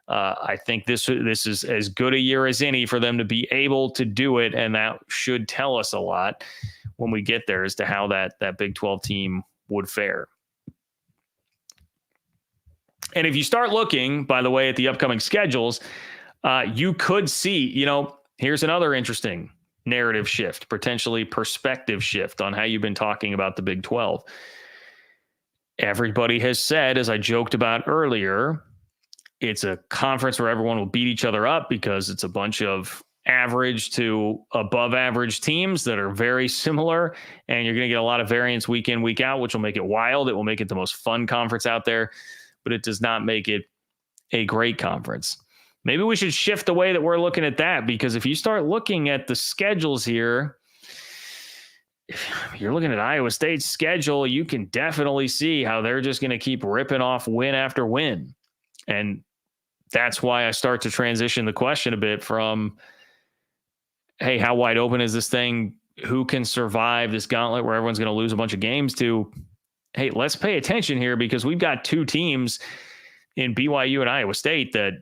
Speaker 1: I think this is as good a year as any for them to be able to do it, and that should tell us a lot when we get there as to how that Big 12 team would fare. And if you start looking, by the way, at the upcoming schedules, you could see, here's another interesting narrative shift, potentially perspective shift on how you've been talking about the Big 12. Everybody has said, as I joked about earlier, it's a conference where everyone will beat each other up because it's a bunch of average to above average teams that are very similar, and you're going to get a lot of variance week in, week out, which will make it wild. It will make it the most fun conference out there, but it does not make it a great conference. Maybe we should shift the way that we're looking at that, because if you start looking at the schedules here, if you're looking at Iowa State's schedule, you can definitely see how they're just going to keep ripping off win after win. And that's why I start to transition the question a bit from, hey, how wide open is this thing? Who can survive this gauntlet where everyone's going to lose a bunch of games to, hey, let's pay attention here, because we've got two teams in BYU and Iowa State that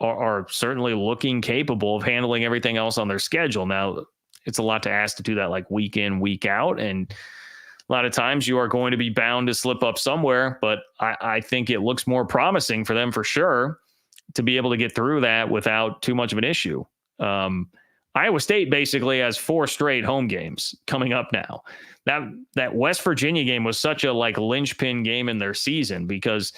Speaker 1: are certainly looking capable of handling everything else on their schedule. Now, it's a lot to ask to do that like week in, week out. And a lot of times you are going to be bound to slip up somewhere, but I think it looks more promising for them for sure to be able to get through that without too much of an issue. Iowa State basically has 4 straight home games coming up now. That West Virginia game was such a like linchpin game in their season, because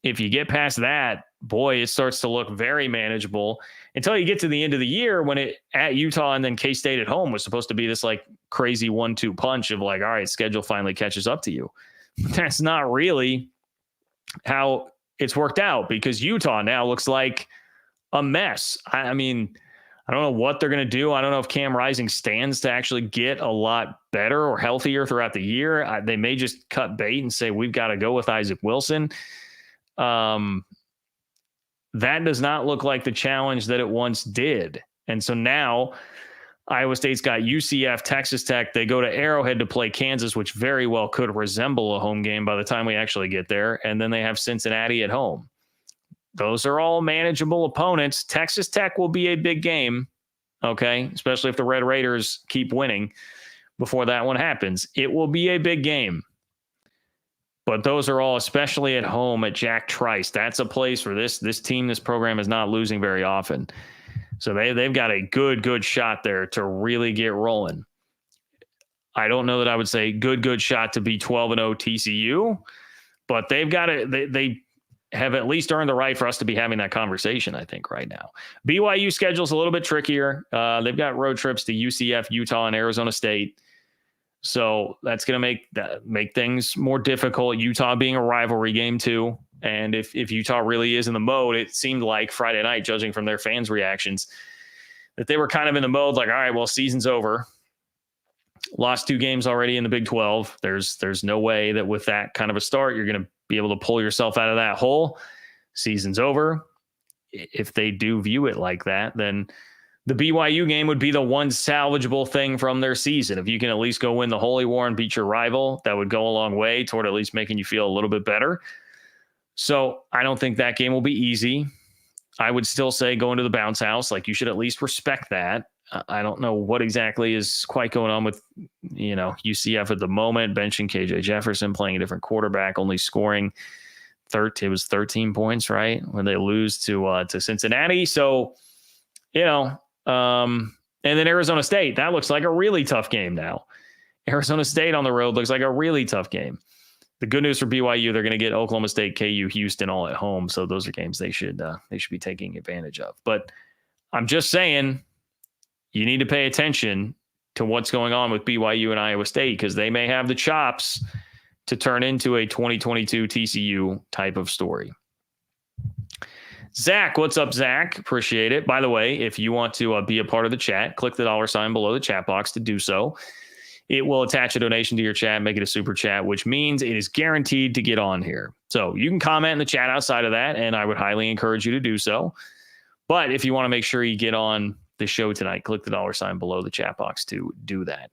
Speaker 1: if you get past that, boy, it starts to look very manageable until you get to the end of the year when it at Utah and then K-State at home was supposed to be this like crazy 1-2 punch of like, all right, schedule finally catches up to you. But that's not really how it's worked out, because Utah now looks like a mess. I mean, I don't know what they're going to do. I don't know if Cam Rising stands to actually get a lot better or healthier throughout the year. They may just cut bait and say, we've got to go with Isaac Wilson. That does not look like the challenge that it once did. And so now Iowa State's got UCF, Texas Tech. They go to Arrowhead to play Kansas, which very well could resemble a home game by the time we actually get there. And then they have Cincinnati at home. Those are all manageable opponents. Texas Tech will be a big game, okay, especially if the Red Raiders keep winning before that one happens. It will be a big game. But those are all, especially at home at Jack Trice. That's a place where this team, this program is not losing very often. So they've got a good shot there to really get rolling. I don't know that I would say good shot to be 12-0 TCU, but they've got it. They have at least earned the right for us to be having that conversation, I think, right now. BYU schedule's a little bit trickier. They've got road trips to UCF, Utah, and Arizona State. So that's going to make things more difficult. Utah being a rivalry game too. And if Utah really is in the mode, it seemed like Friday night, judging from their fans' reactions, that they were kind of in the mode like, all right, well, season's over. Lost 2 games already in the Big 12. There's no way that with that kind of a start, you're going to be able to pull yourself out of that hole. Season's over. If they do view it like that, then the BYU game would be the one salvageable thing from their season. If you can at least go win the Holy War and beat your rival, that would go a long way toward at least making you feel a little bit better. So I don't think that game will be easy. I would still say going to the bounce house, like you should at least respect that. I don't know what exactly is quite going on with, UCF at the moment, benching KJ Jefferson, playing a different quarterback, only scoring 13 points, right? When they lose to Cincinnati. So, and then Arizona State, that looks like a really tough game now. Arizona State on the road looks like a really tough game. The good news for BYU, they're going to get Oklahoma State, KU, Houston all at home. So those are games they should be taking advantage of. But I'm just saying, you need to pay attention to what's going on with BYU and Iowa State, because they may have the chops to turn into a 2022 TCU type of story. Zach, what's up, Zach? Appreciate it. By the way, if you want to be a part of the chat, click the $ below the chat box to do so. It will attach a donation to your chat, make it a super chat, which means it is guaranteed to get on here. So you can comment in the chat outside of that, and I would highly encourage you to do so. But if you want to make sure you get on the show tonight, click the $ below the chat box to do that.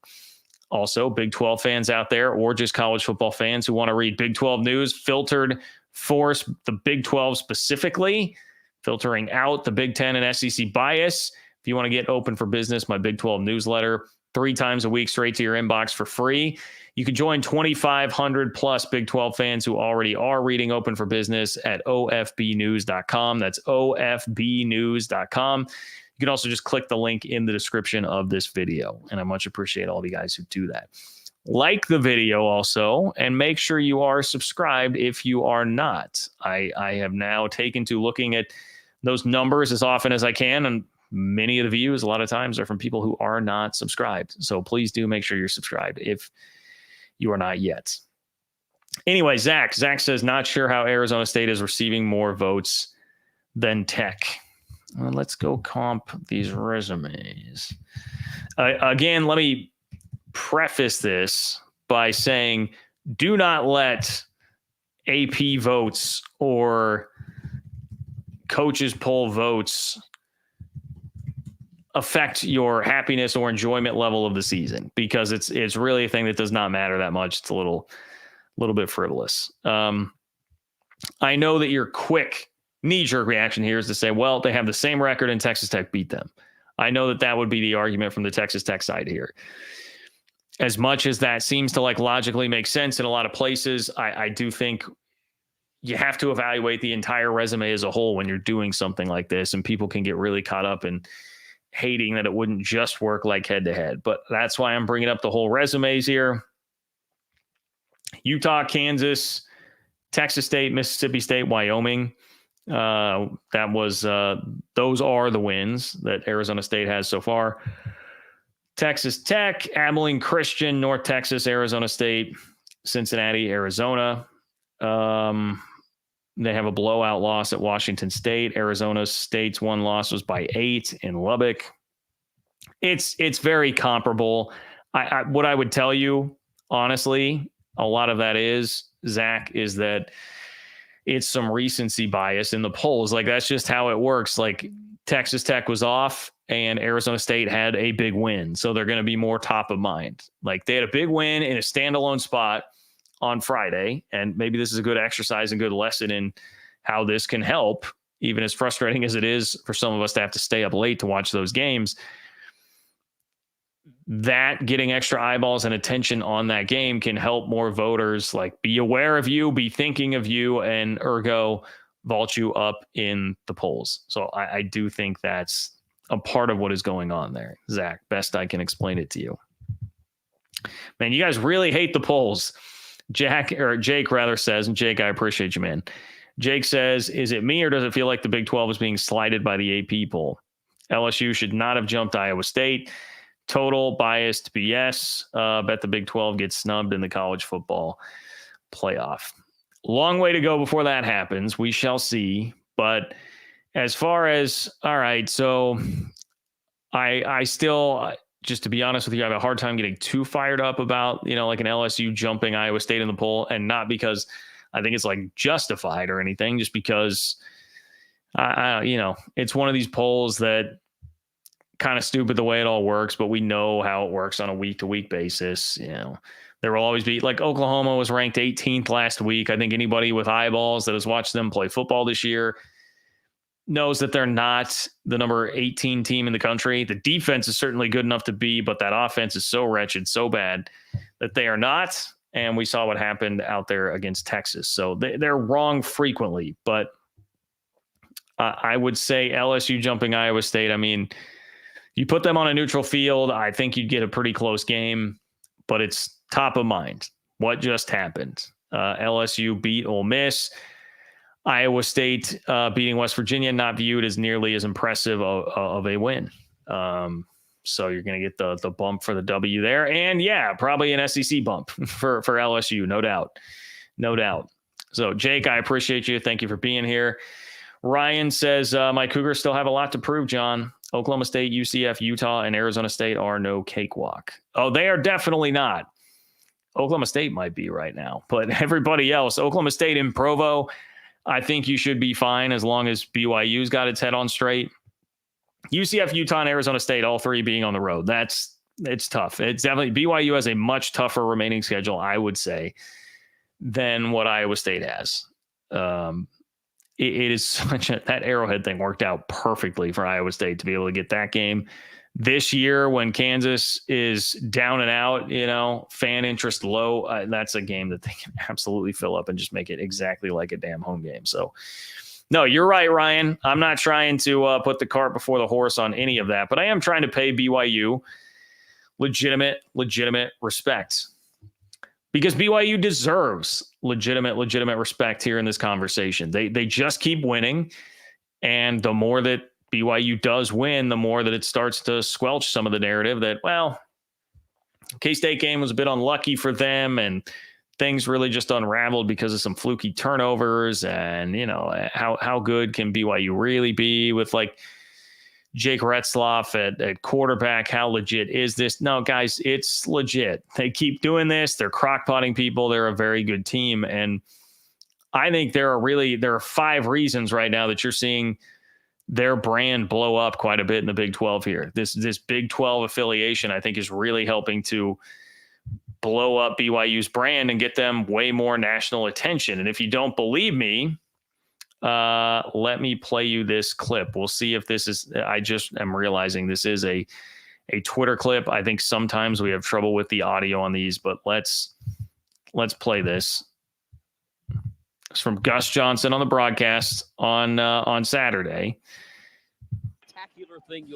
Speaker 1: Also, Big 12 fans out there, or just college football fans who want to read Big 12 news filtered for the Big 12 specifically, filtering out the Big 10 and SEC bias. If you want to get open for business, my Big 12 newsletter, 3 times a week straight to your inbox for free. You can join 2,500 plus Big 12 fans who already are reading Open for Business at ofbnews.com. That's ofbnews.com. You can also just click the link in the description of this video, and I much appreciate all the guys who do that. Like the video also, and make sure you are subscribed if you are not. I have now taken to looking at those numbers as often as I can, and many of the views a lot of times are from people who are not subscribed. So please do make sure you're subscribed if you are not yet. Anyway, Zach says, not sure how Arizona State is receiving more votes than Tech. Well, let's go comp these resumes. Again, let me preface this by saying, do not let AP votes or coaches poll votes affect your happiness or enjoyment level of the season, because it's really a thing that does not matter that much. It's a little bit frivolous. I know that your quick knee-jerk reaction here is to say, well, they have the same record and Texas Tech beat them. I know that would be the argument from the Texas Tech side here. As much as that seems to logically make sense in a lot of places, I do think you have to evaluate the entire resume as a whole when you're doing something like this, and people can get really caught up in hating that it wouldn't just work like head-to-head. But that's why I'm bringing up the whole resumes here. Utah, Kansas, Texas State, Mississippi State, Wyoming. Those are the wins that Arizona State has so far. Texas Tech, Abilene Christian, North Texas, Arizona State, Cincinnati, Arizona. They have a blowout loss at Washington State. Arizona State's one loss was by 8 in Lubbock. It's very comparable. What I would tell you, honestly, a lot of that is, Zach, is that it's some recency bias in the polls. That's just how it works. Texas Tech was off and Arizona State had a big win, so they're going to be more top of mind. They had a big win in a standalone spot on Friday, and maybe this is a good exercise and good lesson in how this can help, even as frustrating as it is for some of us to have to stay up late to watch those games. That getting extra eyeballs and attention on that game can help more voters be aware of you, be thinking of you, and ergo vault you up in the polls. So I do think that's a part of what is going on there. Zach, best I can explain it to you. Man, you guys really hate the polls. Jake rather says, and Jake, I appreciate you, man. Jake says, is it me or does it feel like the Big 12 is being slighted by the AP poll? LSU should not have jumped Iowa State. Total biased BS. Bet the Big 12 gets snubbed in the college football playoff. Long way to go before that happens. We shall see. But as far as, all right, so I still, just to be honest with you, I have a hard time getting too fired up about, like an LSU jumping Iowa State in the poll, and not because I think it's like justified or anything, just because, it's one of these polls that kind of stupid the way it all works, but we know how it works on a week-to-week basis. There will always be, like, Oklahoma was ranked 18th last week. I think anybody with eyeballs that has watched them play football this year knows that they're not the number 18 team in the country. The defense is certainly good enough to be, but that offense is so wretched, so bad that they are not. And we saw what happened out there against Texas. So they're wrong frequently, but I would say LSU jumping Iowa State. I mean, you put them on a neutral field, I think you'd get a pretty close game, but it's top of mind. What just happened? LSU beat Ole Miss. Iowa State beating West Virginia, not viewed as nearly as impressive of a win. So you're going to get the bump for the W there. And yeah, probably an SEC bump for LSU, no doubt. No doubt. So Jake, I appreciate you. Thank you for being here. Ryan says, my Cougars still have a lot to prove, John. Oklahoma State, UCF, Utah, and Arizona State are no cakewalk. Oh, they are definitely not. Oklahoma State might be right now, but everybody else, Oklahoma State and Provo, I think you should be fine as long as BYU's got its head on straight. UCF, Utah, and Arizona State, all three being on the road. It's tough. It's definitely, BYU has a much tougher remaining schedule, I would say, than what Iowa State has. It is such that Arrowhead thing worked out perfectly for Iowa State to be able to get that game this year when Kansas is down and out, fan interest low. That's a game that they can absolutely fill up and just make it exactly like a damn home game. So no, you're right, Ryan. I'm not trying to put the cart before the horse on any of that, but I am trying to pay BYU legitimate respect, because BYU deserves legitimate respect here in this conversation. They just keep winning, and the more that BYU does win, the more that it starts to squelch some of the narrative that, well, K-State game was a bit unlucky for them, and things really just unraveled because of some fluky turnovers. And, how good can BYU really be with, like, Jake Retzloff at quarterback? How legit is this? No, guys, it's legit. They keep doing this. They're crockpotting people. They're a very good team. And I think there are 5 reasons right now that you're seeing their brand blow up quite a bit in the Big 12 here. This Big 12 affiliation, I think, is really helping to blow up BYU's brand and get them way more national attention. And if you don't believe me, let me play you this clip. We'll see if this is, I just am realizing this is a Twitter clip. I think sometimes we have trouble with the audio on these, but let's play this. It's from Gus Johnson on the broadcast on Saturday.
Speaker 2: Spectacular thing.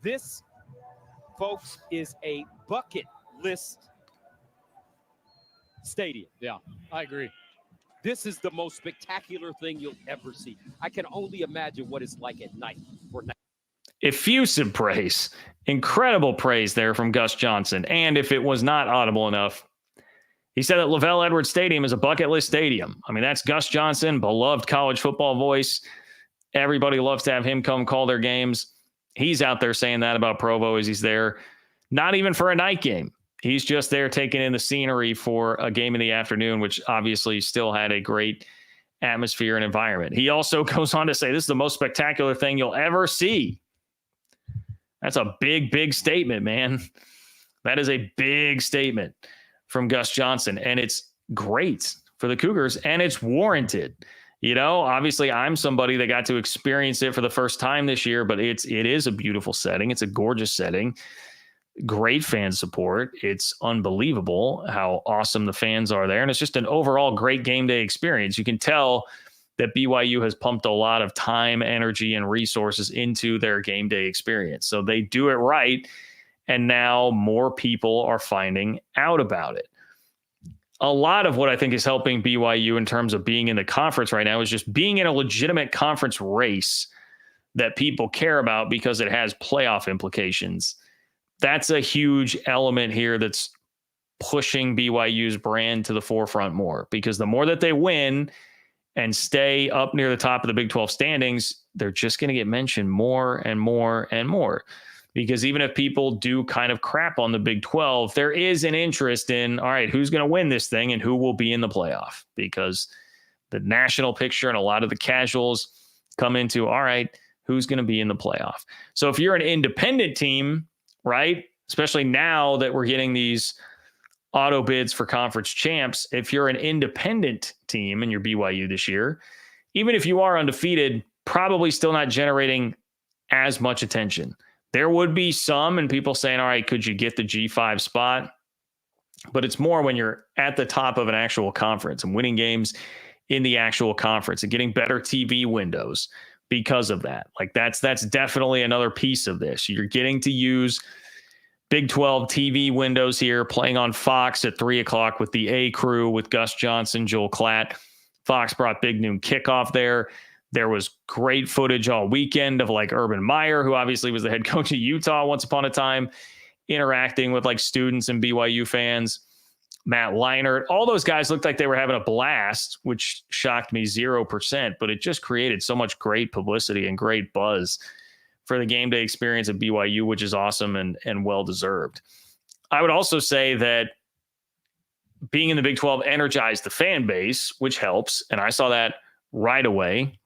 Speaker 2: This, folks, is a bucket list stadium.
Speaker 3: Yeah, I agree.
Speaker 2: This is the most spectacular thing you'll ever see. I can only imagine what it's like at night.
Speaker 1: Effusive praise, incredible praise there from Gus Johnson. And if it was not audible enough, he said that Lavelle Edwards Stadium is a bucket list stadium. I mean, that's Gus Johnson, beloved college football voice. Everybody loves to have him come call their games. He's out there saying that about Provo as he's there, not even for a night game. He's just there taking in the scenery for a game in the afternoon, which obviously still had a great atmosphere and environment. He also goes on to say, this is the most spectacular thing you'll ever see. That's a big, big statement, man. That is a big statement from Gus Johnson, and it's great for the Cougars, and it's warranted. Obviously I'm somebody that got to experience it for the first time this year, but it is a beautiful setting. It's a gorgeous setting. Great fan support. It's unbelievable how awesome the fans are there. And it's just an overall great game day experience. You can tell that BYU has pumped a lot of time, energy, and resources into their game day experience. So they do it right, and now more people are finding out about it. A lot of what I think is helping BYU in terms of being in the conference right now is just being in a legitimate conference race that people care about because it has playoff implications. That's a huge element here that's pushing BYU's brand to the forefront more, because the more that they win and stay up near the top of the Big 12 standings, they're just going to get mentioned more and more and more. Because even if people do kind of crap on the Big 12, there is an interest in, all right, who's going to win this thing and who will be in the playoff? Because the national picture and a lot of the casuals come into, all right, who's going to be in the playoff? So if you're an independent team, right, especially now that we're getting these auto bids for conference champs, if you're an independent team and you're BYU this year, even if you are undefeated, probably still not generating as much attention. There would be some, and people saying, all right, could you get the G5 spot? But it's more when you're at the top of an actual conference and winning games in the actual conference and getting better TV windows because of that. Like that's definitely another piece of this. You're getting to use Big 12 TV windows here, playing on Fox at 3:00 with the A Crew, with Gus Johnson, Joel Klatt. Fox brought Big Noon Kickoff there. There was great footage all weekend of like Urban Meyer, who obviously was the head coach of Utah once upon a time, interacting with like students and BYU fans. Matt Leinart, all those guys looked like they were having a blast, which shocked me 0%, but it just created so much great publicity and great buzz for the game day experience at BYU, which is awesome and well-deserved. I would also say that being in the Big 12 energized the fan base, which helps. And I saw that right away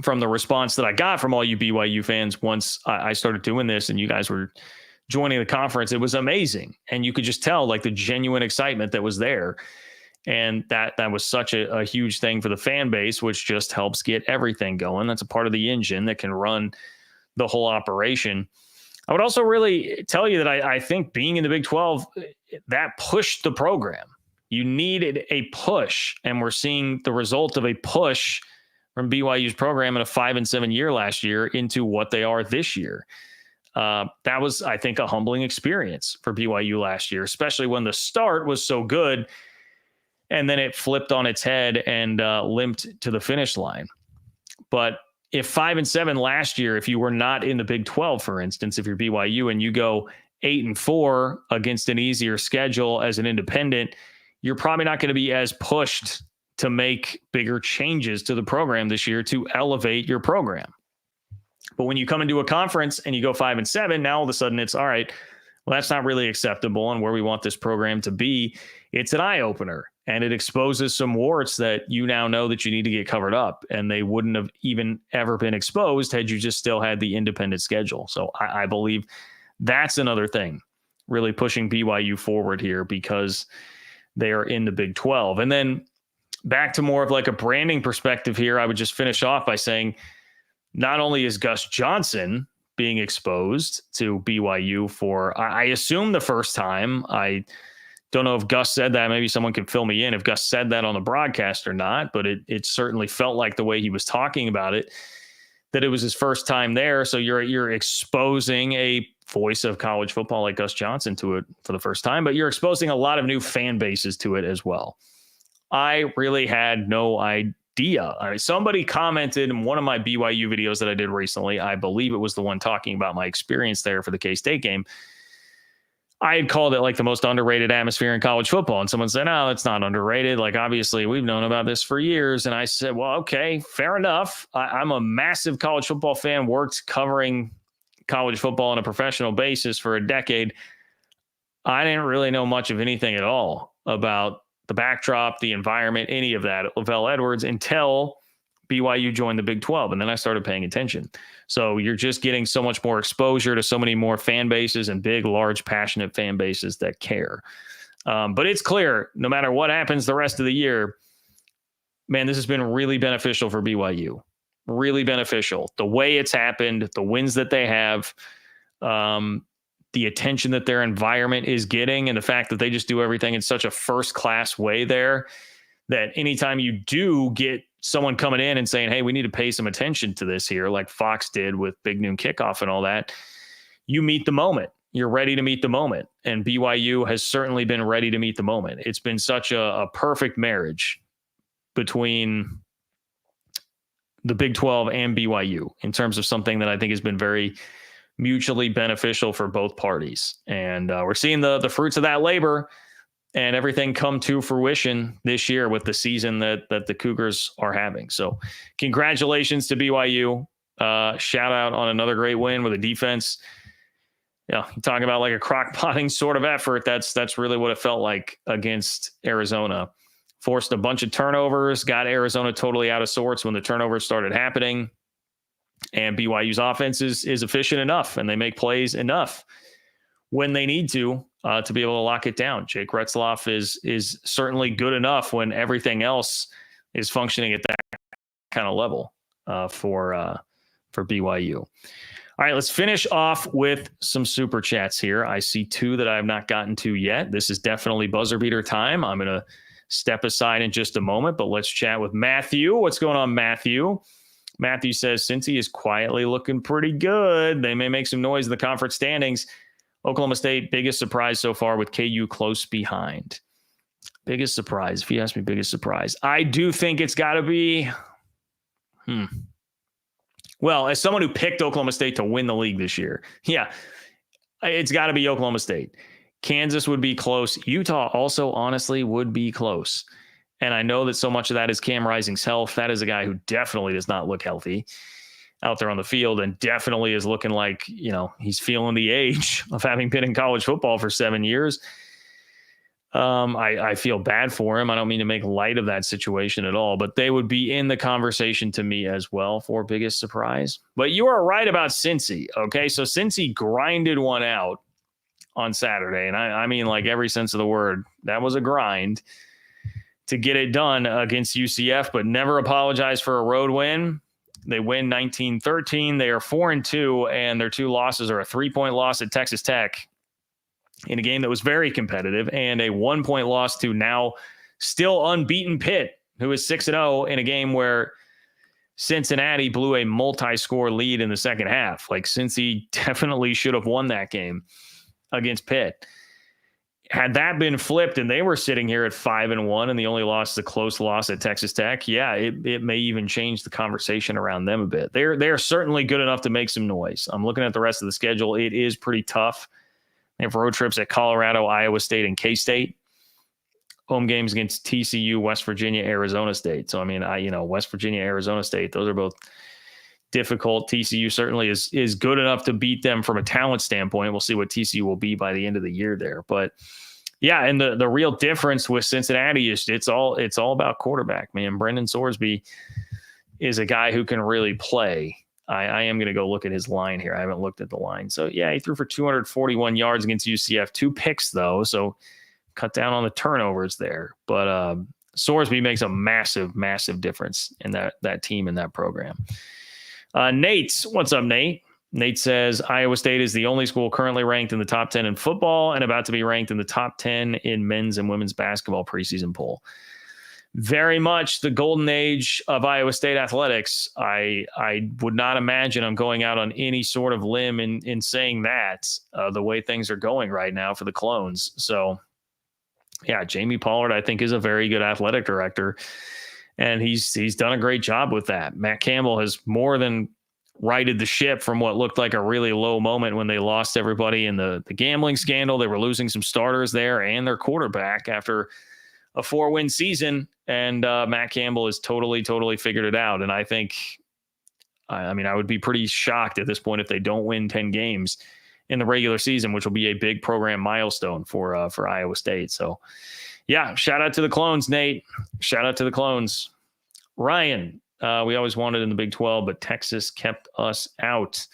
Speaker 1: from the response that I got from all you BYU fans once I started doing this and you guys were joining the conference. It was amazing. And you could just tell like the genuine excitement that was there. And that was such a huge thing for the fan base, which just helps get everything going. That's a part of the engine that can run the whole operation. I would also really tell you that I think being in the Big 12, that pushed the program. You needed a push, and we're seeing the result of a push from BYU's program in a 5-7 year last year into what they are this year. That was, I think, a humbling experience for BYU last year, especially when the start was so good, and then it flipped on its head and limped to the finish line. But if 5-7 last year, if you were not in the Big 12, for instance, if you're BYU and you go 8-4 against an easier schedule as an independent, you're probably not going to be as pushed to make bigger changes to the program this year to elevate your program. But when you come into a conference and you go 5-7, now all of a sudden it's all right. Well, that's not really acceptable and where we want this program to be. It's an eye opener. And it exposes some warts that you now know that you need to get covered up. And they wouldn't have even ever been exposed had you just still had the independent schedule. So I believe that's another thing really pushing BYU forward here because they are in the Big 12. And then back to more of like a branding perspective here, I would just finish off by saying not only is Gus Johnson being exposed to BYU for, I assume, the first time. I don't know if Gus said that. Maybe someone can fill me in if Gus said that on the broadcast or not, but it certainly felt like the way he was talking about it, that it was his first time there. So you're exposing a voice of college football like Gus Johnson to it for the first time, but you're exposing a lot of new fan bases to it as well. I really had no idea. I mean, somebody commented in one of my BYU videos that I did recently, I believe it was the one talking about my experience there for the K-State game. I had called it like the most underrated atmosphere in college football. And someone said, no, it's not underrated. Like, obviously, we've known about this for years. And I said, well, okay, fair enough. I'm a massive college football fan, worked covering college football on a professional basis for a decade. I didn't really know much of anything at all about the backdrop, the environment, any of that at Lavelle Edwards until BYU joined the Big 12. And then I started paying attention. So you're just getting so much more exposure to so many more fan bases and big, large, passionate fan bases that care. But it's clear, no matter what happens the rest of the year, man, this has been really beneficial for BYU. Really beneficial. The way it's happened, the wins that they have, the attention that their environment is getting, and the fact that they just do everything in such a first-class way there, that anytime you do get someone coming in and saying, hey, we need to pay some attention to this here, like Fox did with Big Noon Kickoff and all that. You meet the moment. You're ready to meet the moment. And BYU has certainly been ready to meet the moment. It's been such a perfect marriage between the Big 12 and BYU in terms of something that I think has been very mutually beneficial for both parties. And we're seeing the fruits of that labor and everything come to fruition this year with the season that the Cougars are having. So congratulations to BYU. Shout out on another great win with a defense. Yeah, you're talking about like a crock-potting sort of effort. That's really what it felt like against Arizona. Forced a bunch of turnovers, got Arizona totally out of sorts when the turnovers started happening. And BYU's offense is efficient enough, and they make plays enough when they need to be able to lock it down. Jake Retzloff is certainly good enough when everything else is functioning at that kind of level for BYU. All right, let's finish off with some super chats here. I see two that I have not gotten to yet. This is definitely buzzer beater time. I'm going to step aside in just a moment, but let's chat with Matthew. What's going on, Matthew? Matthew says, Cincy is quietly looking pretty good. They may make some noise in the conference standings. Oklahoma State, biggest surprise so far with KU close behind. Biggest surprise, if you ask me, biggest surprise. I do think it's got to be, well, as someone who picked Oklahoma State to win the league this year, yeah, it's got to be Oklahoma State. Kansas would be close. Utah also, honestly, would be close. And I know that so much of that is Cam Rising's health. That is a guy who definitely does not look healthy out there on the field and definitely is looking like, he's feeling the age of having been in college football for 7 years. I feel bad for him. I don't mean to make light of that situation at all, but they would be in the conversation to me as well for biggest surprise. But you are right about Cincy. Okay. So Cincy grinded one out on Saturday. And I mean, like every sense of the word, that was a grind to get it done against UCF, but never apologize for a road win. They win 19-13. They are 4-2, and their two losses are a 3-point loss at Texas Tech in a game that was very competitive and a 1-point loss to now still unbeaten Pitt, who is 6-0 in a game where Cincinnati blew a multi-score lead in the second half. Like, Cincy definitely should have won that game against Pitt. Had that been flipped and they were sitting here at 5-1 and the only loss is a close loss at Texas Tech, yeah, it may even change the conversation around them a bit. They're certainly good enough to make some noise. I'm looking at the rest of the schedule. It is pretty tough. They have road trips at Colorado, Iowa State, and K-State. Home games against TCU, West Virginia, Arizona State. So, I mean, West Virginia, Arizona State, those are both difficult. TCU certainly is good enough to beat them from a talent standpoint. We'll see what TCU will be by the end of the year there. But yeah, and the real difference with Cincinnati is it's all about quarterback, man. Brendan Sorsby is a guy who can really play. I am going to go look at his line here. I haven't looked at the line. So yeah, he threw for 241 yards against UCF, 2 picks though. So cut down on the turnovers there. But Sorsby makes a massive, massive difference in that team and that program. Nate, what's up, Nate? Nate says Iowa State is the only school currently ranked in the top 10 in football and about to be ranked in the top 10 in men's and women's basketball preseason poll. Very much the golden age of Iowa State athletics. I would not imagine I'm going out on any sort of limb in saying that the way things are going right now for the Clones. So yeah, Jamie Pollard, I think, is a very good athletic director. And he's done a great job with that. Matt Campbell has more than righted the ship from what looked like a really low moment when they lost everybody in the gambling scandal. They were losing some starters there and their quarterback after a 4-win season. And Matt Campbell has totally figured it out. And I think, I would be pretty shocked at this point if they don't win 10 games in the regular season, which will be a big program milestone for Iowa State. So yeah, shout out to the Clones, Nate. Shout out to the Clones. Ryan, we always wanted in the Big 12, but Texas kept us out.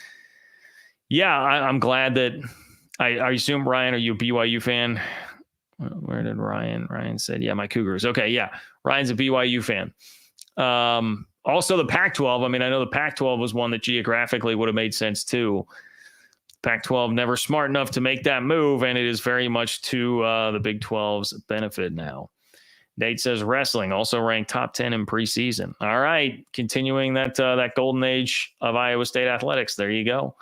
Speaker 1: Yeah, I'm glad that I assume, Ryan, are you a BYU fan? Where did Ryan said, yeah, my Cougars. Okay, yeah, Ryan's a BYU fan. Also the Pac-12. I know the Pac-12 was one that geographically would have made sense too. Pac-12 never smart enough to make that move, and it is very much to the Big 12's benefit now. Nate says wrestling also ranked top 10 in preseason. All right, continuing that golden age of Iowa State athletics. There you go.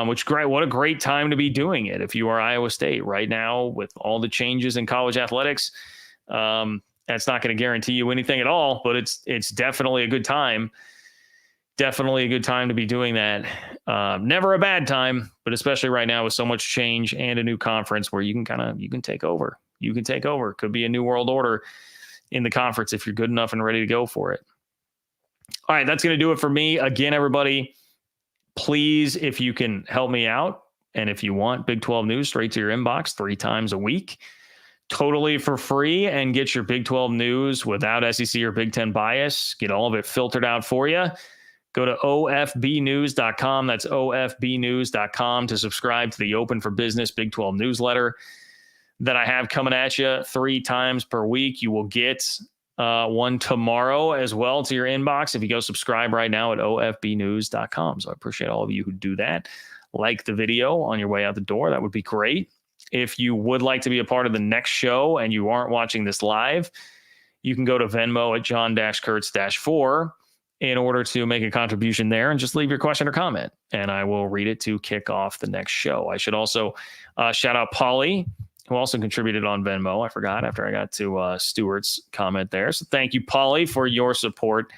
Speaker 1: Which great. What a great time to be doing it. If you are Iowa State right now with all the changes in college athletics, that's not going to guarantee you anything at all, but it's definitely a good time. Definitely a good time to be doing that. Never a bad time, but especially right now with so much change and a new conference where you can take over. You can take over. Could be a new world order in the conference if you're good enough and ready to go for it. All right, that's going to do it for me. Again, everybody, please, if you can help me out, and if you want Big 12 news straight to your inbox 3 times a week, totally for free, and get your Big 12 news without SEC or Big 10 bias, get all of it filtered out for you. Go to ofbnews.com. That's ofbnews.com to subscribe to the Open for Business Big 12 newsletter that I have coming at you 3 times per week. You will get one tomorrow as well to your inbox if you go subscribe right now at ofbnews.com. So I appreciate all of you who do that. Like the video on your way out the door. That would be great. If you would like to be a part of the next show and you aren't watching this live, you can go to Venmo at John-Kurtz-4 in order to make a contribution there and just leave your question or comment, and I will read it to kick off the next show. I should also shout out Polly, who also contributed on Venmo. I forgot after I got to Stuart's comment there. So thank you, Polly, for your support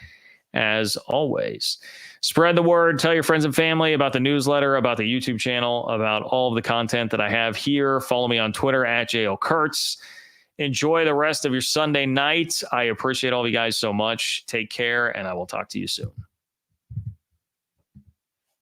Speaker 1: as always. Spread the word. Tell your friends and family about the newsletter, about the YouTube channel, about all of the content that I have here. Follow me on Twitter at @JLKurtz. Enjoy the rest of your Sunday night. I appreciate all of you guys so much. Take care, and I will talk to you soon.